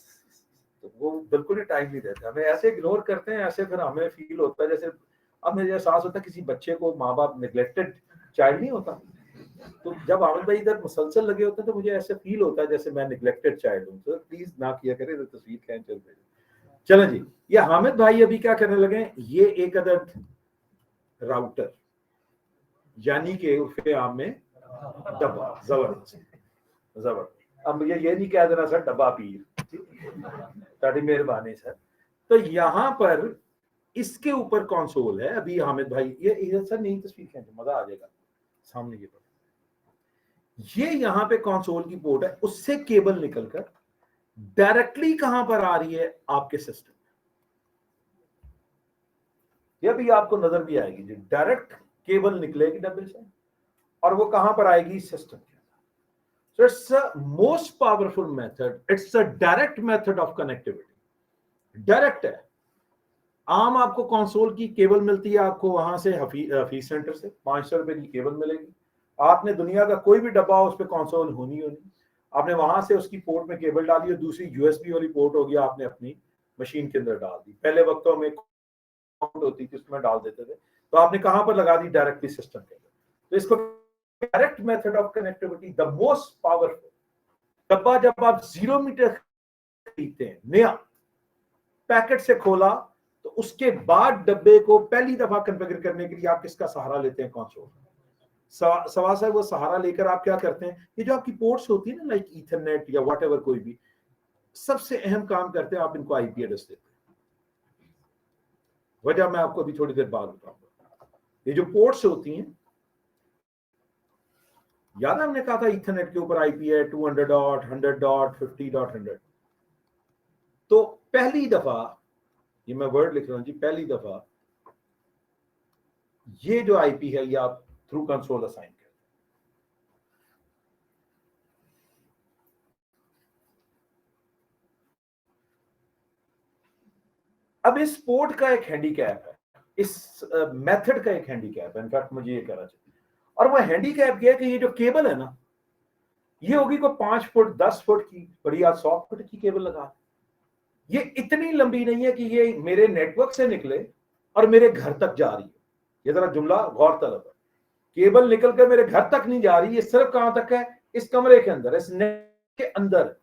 तो वो बिल्कुल ही टाइम नहीं देते, हमें ऐसे इग्नोर करते हैं, ऐसे फिर हमें फील होता है जैसे, अब मुझे एहसास होता है किसी बच्चे को माँ बाप नेग्लेक्टेड चाइल्ड नहीं होता, तो जब आमिर भाई इधर मुसलसल लगे होते हैं तो मुझे ऐसे फील होता है जैसे मैं निगलेक्टेड चाइल्ड हूँ। तो प्लीज ना किया करें, तो तस्वीर खींच चल रही। चलें जी, ये हामिद भाई अभी क्या करने लगे, ये एक अदद राउटर यानी कि उर्फे आम में डब्बा, जबरदस्त जबरदस्त। अब मुझे ये नहीं कह देना सर डब्बा पीर, ताकि मेहरबानी सर। तो यहाँ पर इसके ऊपर कंसोल है। अभी हामिद भाई ये सर नई तस्वीर खींचे, मजा आ जाएगा सामने ये पर। ये यहाँ पे कंसोल की पोर्ट है, उससे केबल निकलकर डायरेक्टली कहां पर आ रही है, आपके सिस्टम। ये भी आपको नजर भी आएगी जी, डायरेक्ट केबल निकलेगी डब्बे से और वो कहां पर आएगी, सिस्टम के अंदर। So it's a most powerful method, it's a direct method of connectivity. Direct है। आम आपको कंसोल की केबल मिलती है, आपको वहां से हफीज सेंटर से 500 रुपए की केबल मिलेगी। आपने दुनिया का कोई भी डब्बा हो, उस पर कंसोल होनी होनी, आपने वहां से उसकी पोर्ट में केबल डाली और दूसरी यूएसबी वाली पोर्ट होगी, आपने अपनी मशीन के अंदर डाल दी। पहले वक्तों में होती थी उसमें डाल देते थे, तो आपने कहां पर लगा दी, डायरेक्टली सिस्टम के अंदर। तो इसको direct method of connectivity, the most powerful. डब्बा जब आप 0 मीटर खरीदते हैं नया, पैकेट से खोला, तो उसके बाद डब्बे को पहली दफा कन्फिगर करने के लिए आप किसका सहारा लेते हैं, कंसोल। सवाल है वो सहारा लेकर आप क्या करते हैं, ये जो आपकी पोर्ट्स होती है ना, लाइक ईथरनेट या व्हाटएवर, कोई भी सबसे अहम काम करते हैं, आप इनको आईपी एड्रेस देते हैं। वजह मैं आपको अभी थोड़ी देर बाद बताऊंगा। ये जो पोर्ट्स होती हैं, याद है हमने कहा था ईथरनेट के ऊपर आईपी है 200 डॉट 100 डॉट 50 डॉट 100। तो पहली दफा, ये मैं वर्ड लिख रहा हूं जी, पहली दफा ये जो आईपी है ये आप थ्रू कंसोल असाइन करते हैं। अब इस पोर्ट का एक हैंडीकैप है, इस मेथड का एक हैंडीकैप है, इनफैक्ट मुझे ये कहना चाहिए। और वो हैंडीकैप ये है कि ये जो केबल है ना, ये होगी को 5 फुट 10 फुट की, बड़ी 100 फुट की केबल लगा। ये इतनी लंबी नहीं है कि ये मेरे नेटवर्क से निकले और मेरे घर तक जा रही है। ये जरा जुमला गौर तलब है, केबल निकल कर मेरे घर तक नहीं जा रही, ये सिर्फ कहां तक है, इस कमरे के अंदर, इस नेट के अंदर।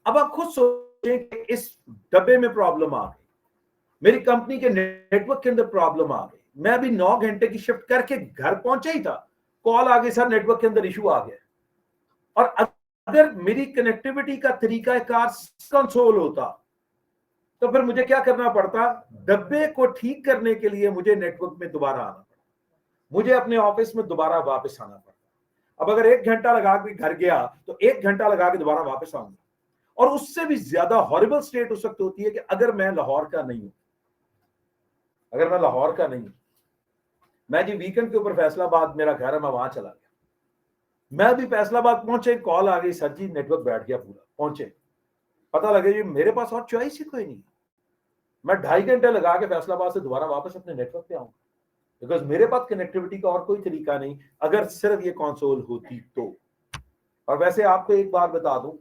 अब आप खुद सोचें कि इस डब्बे में प्रॉब्लम आ गई, मेरी कंपनी के नेटवर्क के अंदर प्रॉब्लम आ गई, मैं अभी 9 घंटे की शिफ्ट करके घर पहुंचा ही था, कॉल आ गई, सर नेटवर्क के अंदर इशू आ गया। और अगर मेरी कनेक्टिविटी का तरीका कार कंसोल होता, तो फिर मुझे क्या करना पड़ता, डब्बे को ठीक करने के लिए मुझे नेटवर्क में दोबारा आना पड़ता, मुझे अपने ऑफिस में दोबारा वापस आना पड़ता। अब अगर 1 घंटा लगा के घर गया, तो 1 घंटा लगा के दोबारा वापस आऊंगा। और उससे भी ज्यादा हॉरिबल स्टेट उस वक्त होती है कि अगर मैं लाहौर का नहीं हूं, अगर मैं लाहौर का नहीं हूं, मैं जी वीकेंड के ऊपर फैसलाबाद मेरा घर है, मैं वहां चला गया, मैं भी फैसलाबाद पहुंचे, कॉल आ गई, सर जी नेटवर्क बैठ गया पूरा, पहुंचे, पता लगे जी मेरे पास और चॉइस ही कोई नहीं, मैं 2.5 घंटे लगा के फैसलाबाद से दोबारा वापस अपने नेटवर्क पे आऊंगा, बिकॉज मेरे पास कनेक्टिविटी का और कोई तरीका नहीं, अगर सिर्फ ये कंसोल होती तो। और वैसे आपको एक बात बता दूं,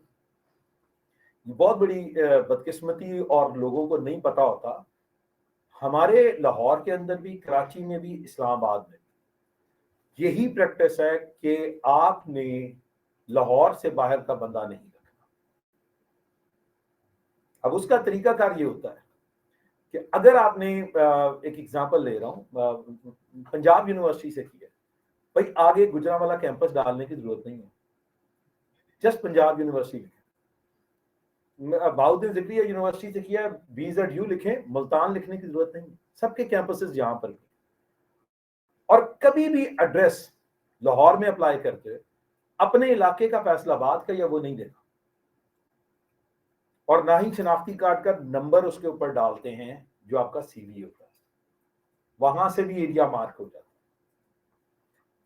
बहुत बड़ी बदकिस्मती और लोगों को नहीं पता होता, हमारे लाहौर के अंदर भी, कराची में भी, इस्लामाबाद में यही प्रैक्टिस है कि आपने लाहौर से बाहर का बंदा नहीं रखना। अब उसका तरीकाकार ये होता है कि अगर आपने, एक एग्जांपल ले रहा हूं, पंजाब यूनिवर्सिटी से किया, भाई आगे गुजरांवाला कैंपस डालने की जरूरत नहीं है, just Punjab university Bahauddin Zakaria university से किया, BZU लिखें, मुल्तान लिखने की जरूरत नहीं, सबके कैंपसेस यहां पर भी। और कभी भी एड्रेस लाहौर में अप्लाई करते हुए अपने इलाके का फैसलाबाद का या वो नहीं देना, और ना ही शनाख्ती कार्ड का नंबर उसके ऊपर डालते हैं जो आपका CV होता है, वहां से भी एरिया मार्क हो जाता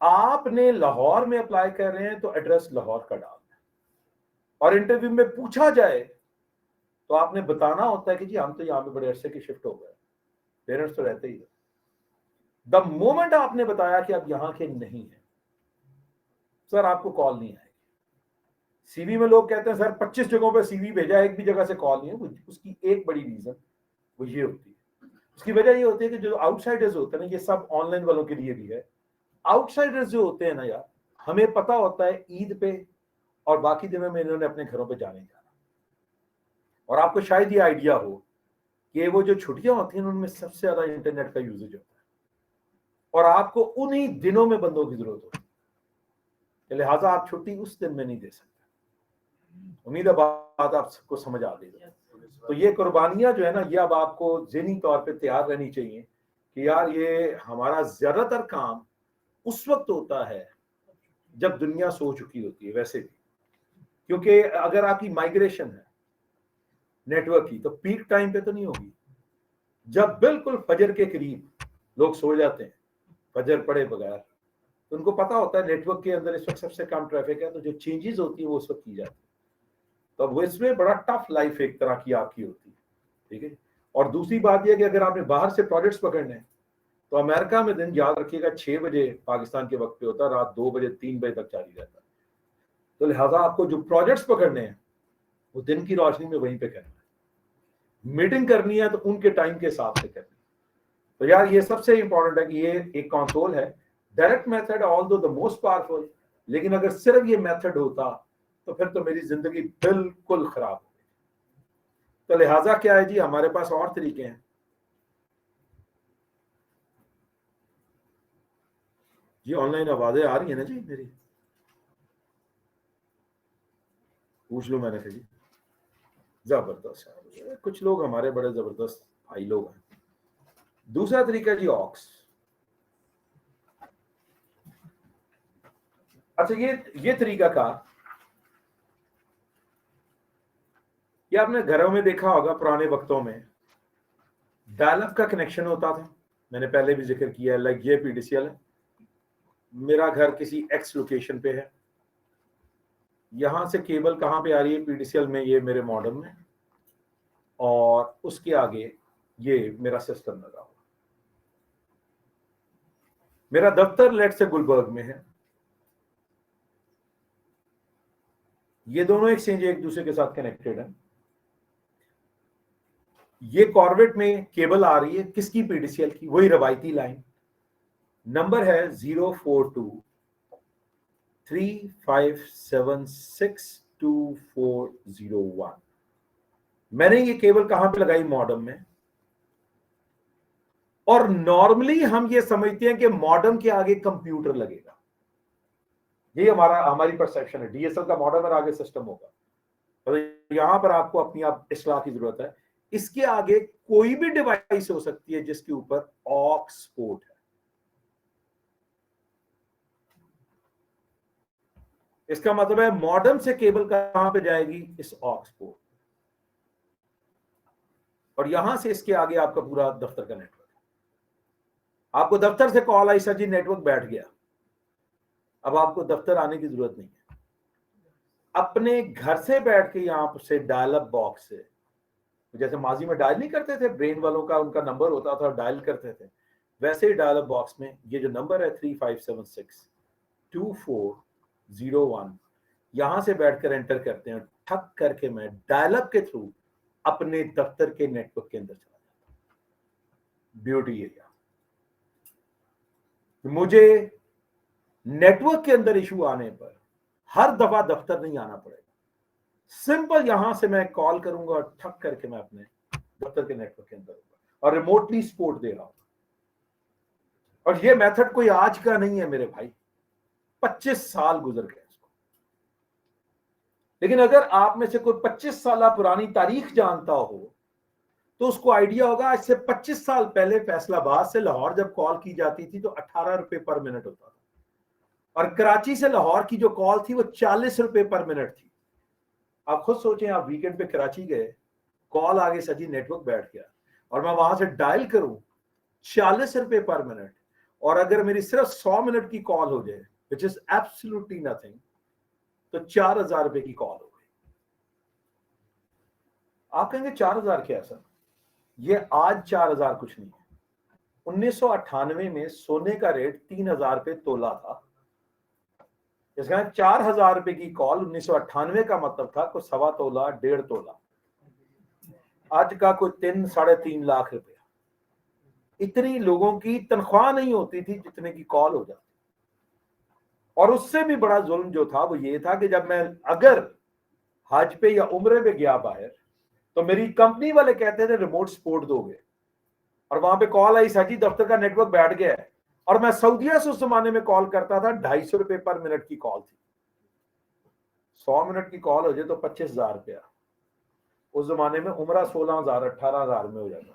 है। आपने लाहौर में अप्लाई कर रहे हैं तो एड्रेस लाहौर का डालना है, और इंटरव्यू में पूछा जाए तो आपने बताना होता है कि जी हम तो यहाँ पे बड़े अरसे के शिफ्ट हो गए, पेरेंट्स तो रहते ही। द मोमेंट आपने बताया कि आप यहाँ के नहीं है, सर आपको कॉल नहीं आएगी। सीवी में लोग कहते हैं सर 25 जगहों पे सीवी भेजा, एक भी जगह से कॉल नहीं है। उसकी एक बड़ी रीजन वो ये होती है, उसकी वजह ये होती है कि जो आउटसाइडर्स होते हैं ना, ये सब ऑनलाइन वालों के लिए भी है, आउटसाइडर्स जो होते हैं ना यार, हमें पता होता है ईद पे और बाकी दिनों में इन्होंने अपने घरों पे जाने जाना, और आपको शायद ये आइडिया हो कि वो जो छुट्टियां होती हैं उनमें सबसे ज्यादा इंटरनेट का यूजेज होता है, और आपको उन्हीं दिनों में बंदों की जरूरत होती है, लिहाजा आप छुट्टी उस दिन में नहीं दे सकते। उम्मीद है बात आप सबको समझ आ गई। तो ये कुर्बानियां जो है ना, ये अब आपको ज़हनी तौर पे तैयार रहनी चाहिए कि यार ये हमारा ज्यादातर काम उस वक्त होता है जब दुनिया सो चुकी होती है वैसे भी, क्योंकि अगर आपकी माइग्रेशन है नेटवर्क की तो पीक टाइम पे तो नहीं होगी, जब बिल्कुल फजर के करीब लोग सो जाते हैं फजर पड़े बगैर, तो उनको पता होता है नेटवर्क के अंदर इस वक्त सबसे कम ट्रैफिक है, तो जो चेंजेस होती है वो उस वक्त की जाती है। तो वो इसमें बड़ा टफ लाइफ एक तरह की आपकी होती है, ठीक है। और दूसरी बात यह कि अगर आपने बाहर से प्रोजेक्ट्स पकड़ने हैं तो अमेरिका में दिन याद रखिएगा 6 बजे पाकिस्तान के वक्त पे होता है, रात 2 बजे 3 बजे तक जारी रहता है। तो लिहाजा आपको जो प्रोजेक्ट्स पकड़ने हैं वो दिन की रोशनी में वहीं पे करना है, मीटिंग करनी है तो उनके टाइम के हिसाब से करनी है। तो यार ये सबसे इंपॉर्टेंट है कि ये एक कंसोल है, direct method although the most powerful, लेकिन अगर सिर्फ ये मेथड होता तो फिर तो मेरी जिंदगी बिल्कुल खराब हो गई। तो लिहाजा क्या है जी, हमारे पास और तरीके हैं। जी ऑनलाइन आवाजें आ रही है ना जी मेरी, पूछ लो मैंने कहा जी। जबरदस्त है, कुछ लोग हमारे बड़े जबरदस्त भाई लोग हैं। दूसरा तरीका जी ऑक्स। अच्छा ये तरीका का ये आपने घरों में देखा होगा, पुराने वक्तों में डायल अप का कनेक्शन होता था, मैंने पहले भी जिक्र किया है। लाइक ये पीडीसीएल है, मेरा घर किसी एक्स लोकेशन पे है, यहां से केबल कहां पे आ रही है पीडीसीएल में, ये मेरे मॉडम में, और उसके आगे ये मेरा सिस्टम लगा हुआ। मेरा दफ्तर लेट से गुलबर्ग में है, ये दोनों एक्सचेंज एक दूसरे के साथ कनेक्टेड है। ये कॉर्बेट में केबल आ रही है किसकी, पीडीसीएल की, वही रवायती लाइन। नंबर है 04235762401। मैंने ये केबल कहां पे लगाई, मॉडम में। और नॉर्मली हम ये समझते हैं कि मॉडम के आगे कंप्यूटर लगेगा, ये हमारी परसेप्शन है। डीएसएल का मॉडम और आगे सिस्टम होगा, तो यहां पर आपको अपनी इस्लाह की जरूरत है। इसके आगे कोई भी डिवाइस हो सकती है जिसके ऊपर ऑक्स पोर्ट है। इसका मतलब है मॉडम से केबल कहां पे जाएगी, इस ऑक्स पोर्ट, और यहां से इसके आगे आपका पूरा दफ्तर का नेटवर्क है। आपको दफ्तर से कॉल आई, सर जी नेटवर्क बैठ गया, अब आपको दफ्तर आने की जरूरत नहीं है, अपने घर से बैठ के यहां से डायल अप बॉक्स से, जैसे माजी में डायल नहीं करते थे, ब्रेन वालों का उनका नंबर होता था, डायल करते थे, वैसे ही डायल अप बॉक्स में ये जो नंबर है 35762401, यहां से बैठकर एंटर करते हैं, ठक करके मैं डायल अप के थ्रू अपने दफ्तर के नेटवर्क के अंदर चला जाता हूं। ब्यूटी एरिया, मुझे नेटवर्क के अंदर इशू आने पर हर दफा दफ्तर नहीं आना पड़ेगा, सिंपल यहां से मैं कॉल करूंगा और ठक करके मैं अपने दफ्तर के नेटवर्क के अंदर हूंगा और रिमोटली सपोर्ट दे रहा हूं। और ये मेथड कोई आज का नहीं है मेरे भाई, 25 साल गुजर गए इसको। लेकिन अगर आप में से कोई 25 साल पुरानी तारीख जानता हो तो उसको आइडिया होगा, आज से 25 साल पहले फैसलाबाद से लाहौर जब कॉल की जाती थी तो 18 रुपए पर मिनट होता था, और कराची से लाहौर की जो कॉल थी वो 40 रुपए पर मिनट थी। आप खुद सोचें, आप वीकेंड पे कराची गए, कॉल आगे सजी, नेटवर्क बैठ गया, और मैं वहां से डायल करूं 40 रुपए पर मिनट, और अगर मेरी सिर्फ 100 मिनट की कॉल हो जाए, विच इज एब्सोल्युटली नथिंग, तो 4000 रुपए की कॉल हो गई। आप कहेंगे 4000 क्या है सर? ये आज 4000 कुछ नहीं है। 1998 में सोने का रेट 3000 पे तोला था। इसका 4000 रुपए की कॉल 1998 का मतलब था कोई 1.25 तोला 1.5 तोला। आज का कोई 3-3.5 लाख रुपया। इतनी लोगों की तनख्वाह नहीं होती थी जितने की कॉल हो जाती। और उससे भी बड़ा जुल्म जो था वो ये था कि जब मैं अगर हज पे या उम्रे पे गया बाहर, तो मेरी कंपनी वाले कहते थे रिमोट सपोर्ट दोगे, और वहां पे कॉल आई सर जी दफ्तर का नेटवर्क बैठ गया है, और मैं सऊदीया से उस जमाने में कॉल करता था 250 रुपए पर मिनट की कॉल थी। 100 मिनट की कॉल हो जाए तो 25,000 रुपया। उस जमाने में उम्रा 16,000 18,000 में हो जाता था।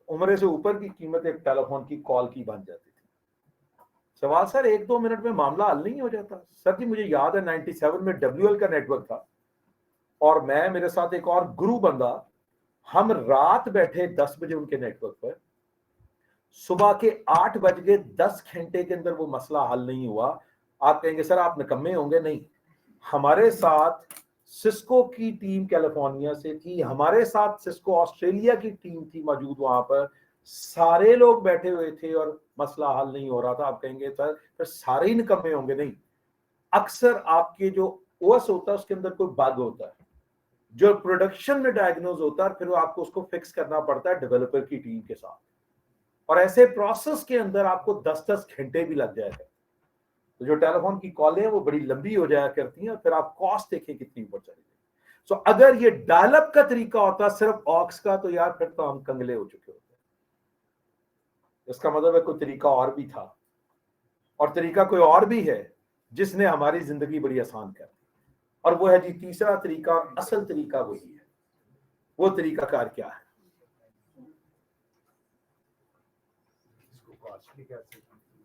उम्रे से ऊपर की कीमत एक टेलीफोन की कॉल की बन जाती थी। सवाल सर 1-2 मिनट में मामला हल नहीं हो जाता? सर जी मुझे याद है 97 में WL का नेटवर्क था, और मैं मेरे साथ एक और गुरु बंदा, हम रात बैठे 10 बजे उनके नेटवर्क पर, सुबह के 8 बज गए, 10 घंटे के अंदर वो मसला हल नहीं हुआ। आप कहेंगे सर आप निकम्मे होंगे, नहीं। हमारे साथ सिस्को की टीम कैलिफोर्निया से थी, हमारे साथ सिस्को ऑस्ट्रेलिया की टीम थी मौजूद वहां पर, सारे लोग बैठे हुए थे और मसला हल नहीं हो रहा था। आप कहेंगे सर फिर सारे ही निकम्मे होंगे, नहीं। अक्सर आपके जो ओएस होता है उसके अंदर कोई बग होता है जो प्रोडक्शन में डायग्नोज होता है, फिर वो आपको उसको फिक्स करना पड़ता है डेवलपर की टीम के साथ, और ऐसे प्रोसेस के अंदर आपको 10-10 घंटे भी लग जाएगा। तो जो टेलीफोन की कॉलें हैं वो बड़ी लंबी हो जाया करती हैं, और फिर आप कॉस्ट देखें कितनी ऊपर चली गई। सो अगर ये डायलअप का तरीका होता सिर्फ ऑक्स का, तो यार फिर तो हम कंगले हो चुके होते। इसका मतलब है कोई तरीका और भी था, और तरीका कोई और भी है जिसने हमारी जिंदगी बड़ी आसान कर दी, और वो है जी तीसरा तरीका, और असल तरीका वही है। वो तरीकाकार क्या है?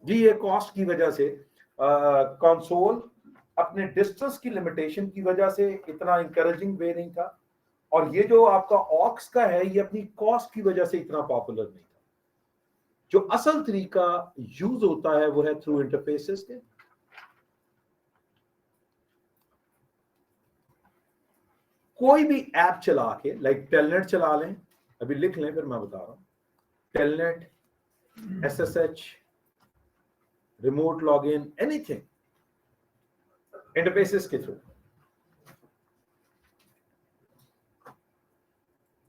जी ये कॉस्ट की वजह से, कंसोल अपने डिस्टेंस की लिमिटेशन की वजह से इतना इंकरेजिंग वे नहीं था, और ये जो आपका ऑक्स का है ये अपनी कॉस्ट की वजह से इतना पॉपुलर नहीं था। जो असल तरीका यूज होता है वो है थ्रू इंटरफेसेस के। कोई भी ऐप चला के, लाइक टेलनेट चला लें, अभी लिख लें फिर मैं बता रहा हूं। Telnet, SSH, remote login, anything interfaces के थ्रू।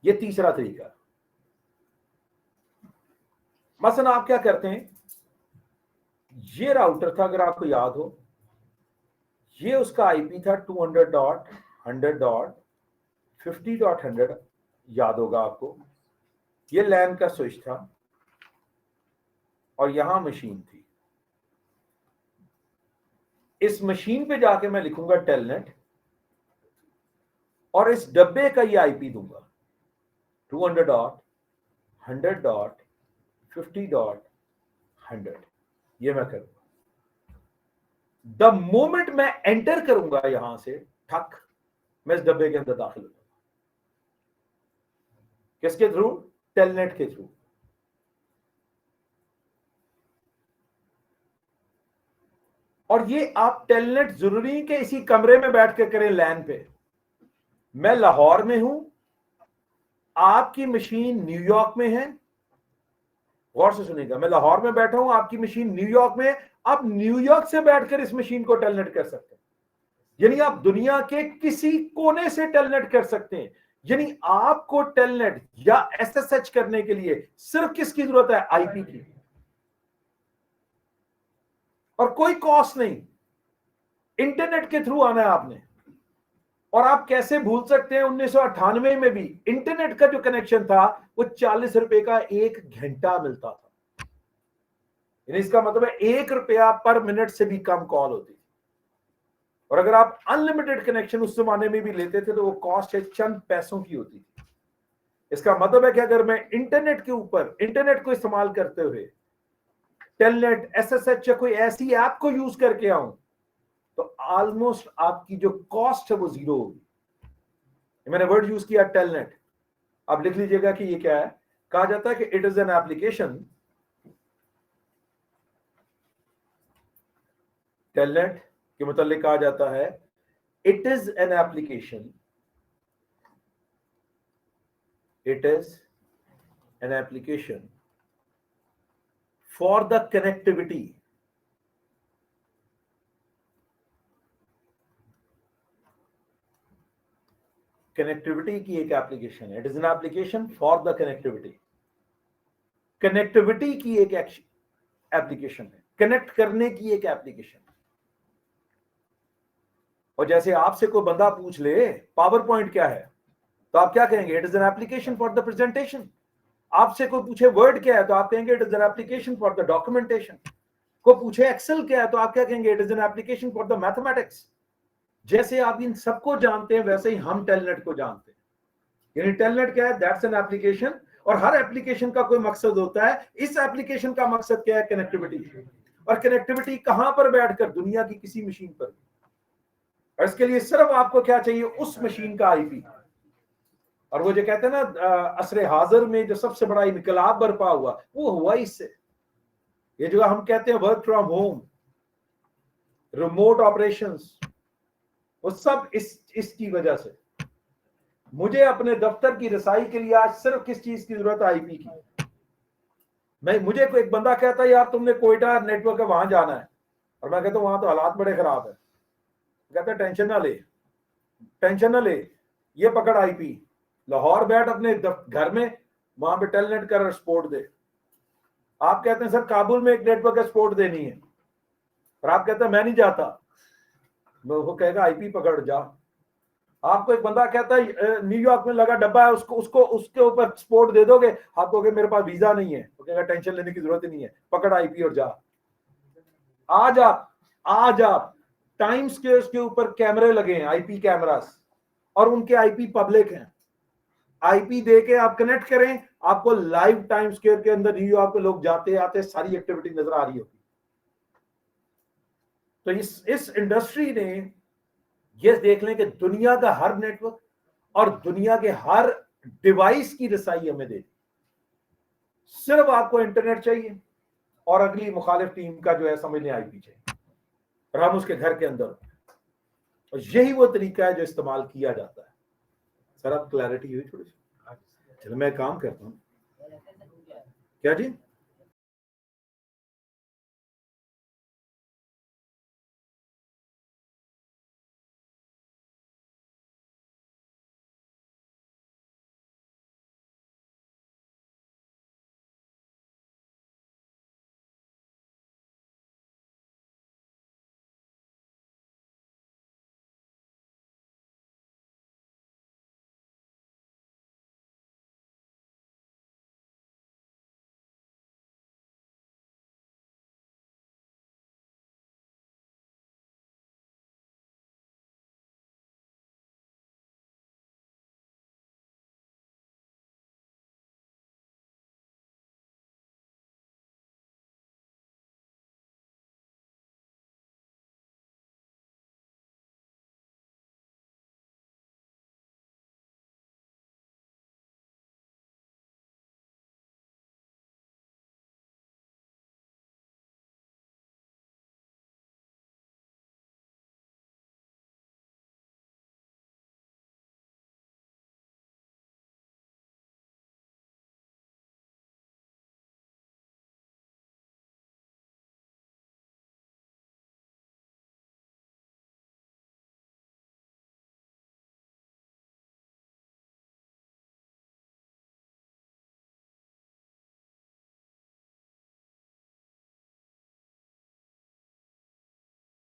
ये तीसरा तरीका। मसलन आप क्या करते हैं, ये राउटर था अगर आपको याद हो, ये उसका आईपी था 200.100.50.100, याद होगा आपको। ये लैन का स्विच था, और यहां मशीन थी। इस मशीन पे जाके मैं लिखूंगा टेलनेट, और इस डब्बे का ये आईपी दूंगा 200.100.50.100। ये मैं करूंगा। द मोमेंट मैं एंटर करूंगा यहां से, ठक, मैं इस डब्बे के अंदर दाखिल होगा। किसके थ्रू? टेलनेट के थ्रू। और ये आप टेलनेट जरूरी कि इसी कमरे में बैठ के करें लैन पे। मैं लाहौर में हूं, आपकी मशीन न्यूयॉर्क में है। गौर से सुनिएगा, मैं लाहौर में बैठा हूं, आपकी मशीन न्यूयॉर्क में है। आप न्यूयॉर्क से बैठकर इस मशीन को टेलनेट कर सकते हैं, यानी आप दुनिया के किसी कोने से टेलनेट कर सकते हैं। यानी आपको टेलनेट या SSH करने के लिए सिर्फ किसकी जरूरत है? आईपी की, और कोई कॉस्ट नहीं। इंटरनेट के थ्रू आना है आपने। और आप कैसे भूल सकते हैं 1998 में भी इंटरनेट का जो कनेक्शन था वो 40 रुपए का 1 घंटा मिलता था। यानी इसका मतलब है 1 रुपया पर मिनट से भी कम कॉल होती थी। और अगर आप अनलिमिटेड कनेक्शन उस जमाने में भी लेते थे तो वो कॉस्ट चंद पैसों की होती थी। इसका मतलब है कि अगर मैं इंटरनेट के ऊपर इंटरनेट को इस्तेमाल करते हुए टेलनेट, SSH या कोई ऐसी ऐप को यूज करके आऊं, तो ऑलमोस्ट आपकी जो कॉस्ट है वो जीरो होगी। मैंने वर्ड यूज किया टेलनेट, आप लिख लीजिएगा कि ये क्या है। कहा जाता है कि it is an application, telnet के मुतालिक कहा जाता है it is an application It is an application for the connectivity. Connectivity की एक एप्लीकेशन है. It is an application for the connectivity. Connectivity की एक एप्लीकेशन है, कनेक्ट करने की एक एप्लीकेशन. और जैसे आपसे कोई बंदा पूछ ले पावर पॉइंट क्या है, तो आप क्या कहेंगे? It is an application for the presentation. आपसे कोई पूछे वर्ड क्या है, तो आप कहेंगे it is an application for the documentation. कोई पूछे एक्सेल क्या है, तो आप क्या कहेंगे? It is an application for the mathematics. जैसे आप इन सबको जानते हैं, वैसे ही हम टेलनेट को जानते हैं. यानी टेलनेट क्या है? That's an application. और हर एप्लीकेशन का कोई मकसद होता है. इस एप्लीकेशन का मकसद क्या है? कनेक्टिविटी. और कनेक्टिविटी कहां पर बैठकर? दुनिया की किसी मशीन पर. और इसके लिए सिर्फ आपको क्या चाहिए? उस मशीन का आईपी. और वो जो कहते हैं ना, असरे हाजिर में जो सबसे बड़ा इनकलाब बर्पा हुआ, वो हुआ इससे. ये जो हम कहते हैं work from home, remote operations, वो सब इसकी वजह से. मुझे अपने दफ्तर की रसाई के लिए आज सिर्फ किस चीज की जरूरत है? आईपी की. मुझे कोई एक बंदा कहता है यार तुमने कोयटा नेटवर्क है, वहां जाना है. और मैं कहता हूं वहां तो हालात बड़े खराब है. कहता है टेंशन ना ले, टेंशन ना ले, ये पकड़ आईपी, लाहौर बैठ अपने घर में, वहां पे टेलनेट कर सपोर्ट दे. आप कहते हैं सर काबुल में एक नेटवर्क है, सपोर्ट देनी है. और आप कहते हैं मैं नहीं जाता. वो कहेगा आईपी पकड़ जा. आपको एक बंदा कहता है न्यूयॉर्क में लगा डब्बा है, उसको उसके ऊपर सपोर्ट दे दोगे? आप कहोगे मेरे पास वीजा नहीं है. वो कहेगा टेंशन लेने की जरूरत ही नहीं है, पकड़ आईपी और जा. आज आप टाइम स्क्वेयर्स के ऊपर कैमरे लगे हैं, आईपी कैमरास, और उनके आईपी पब्लिक हैं. आईपी देके आप कनेक्ट करें, आपको लाइव टाइम स्क्वेयर के अंदर न्यूयॉर्क में लोग जाते आते सारी एक्टिविटी नजर आ रही होगी. तो इस इंडस्ट्री ने ये देख लें कि दुनिया का हर नेटवर्क और दुनिया के हर डिवाइस की रसाई हमें दे दी. सिर्फ आपको इंटरनेट चाहिए और अगली मुखालिफ टीम का जो है समझ लें आईपी चाहिए, और हम उसके घर के अंदर. और यही वो तरीका है जो इस्तेमाल किया जाता है. सर अब क्लैरिटी हुई थोड़ी सी? चलो मैं काम करता हूँ. क्या जी?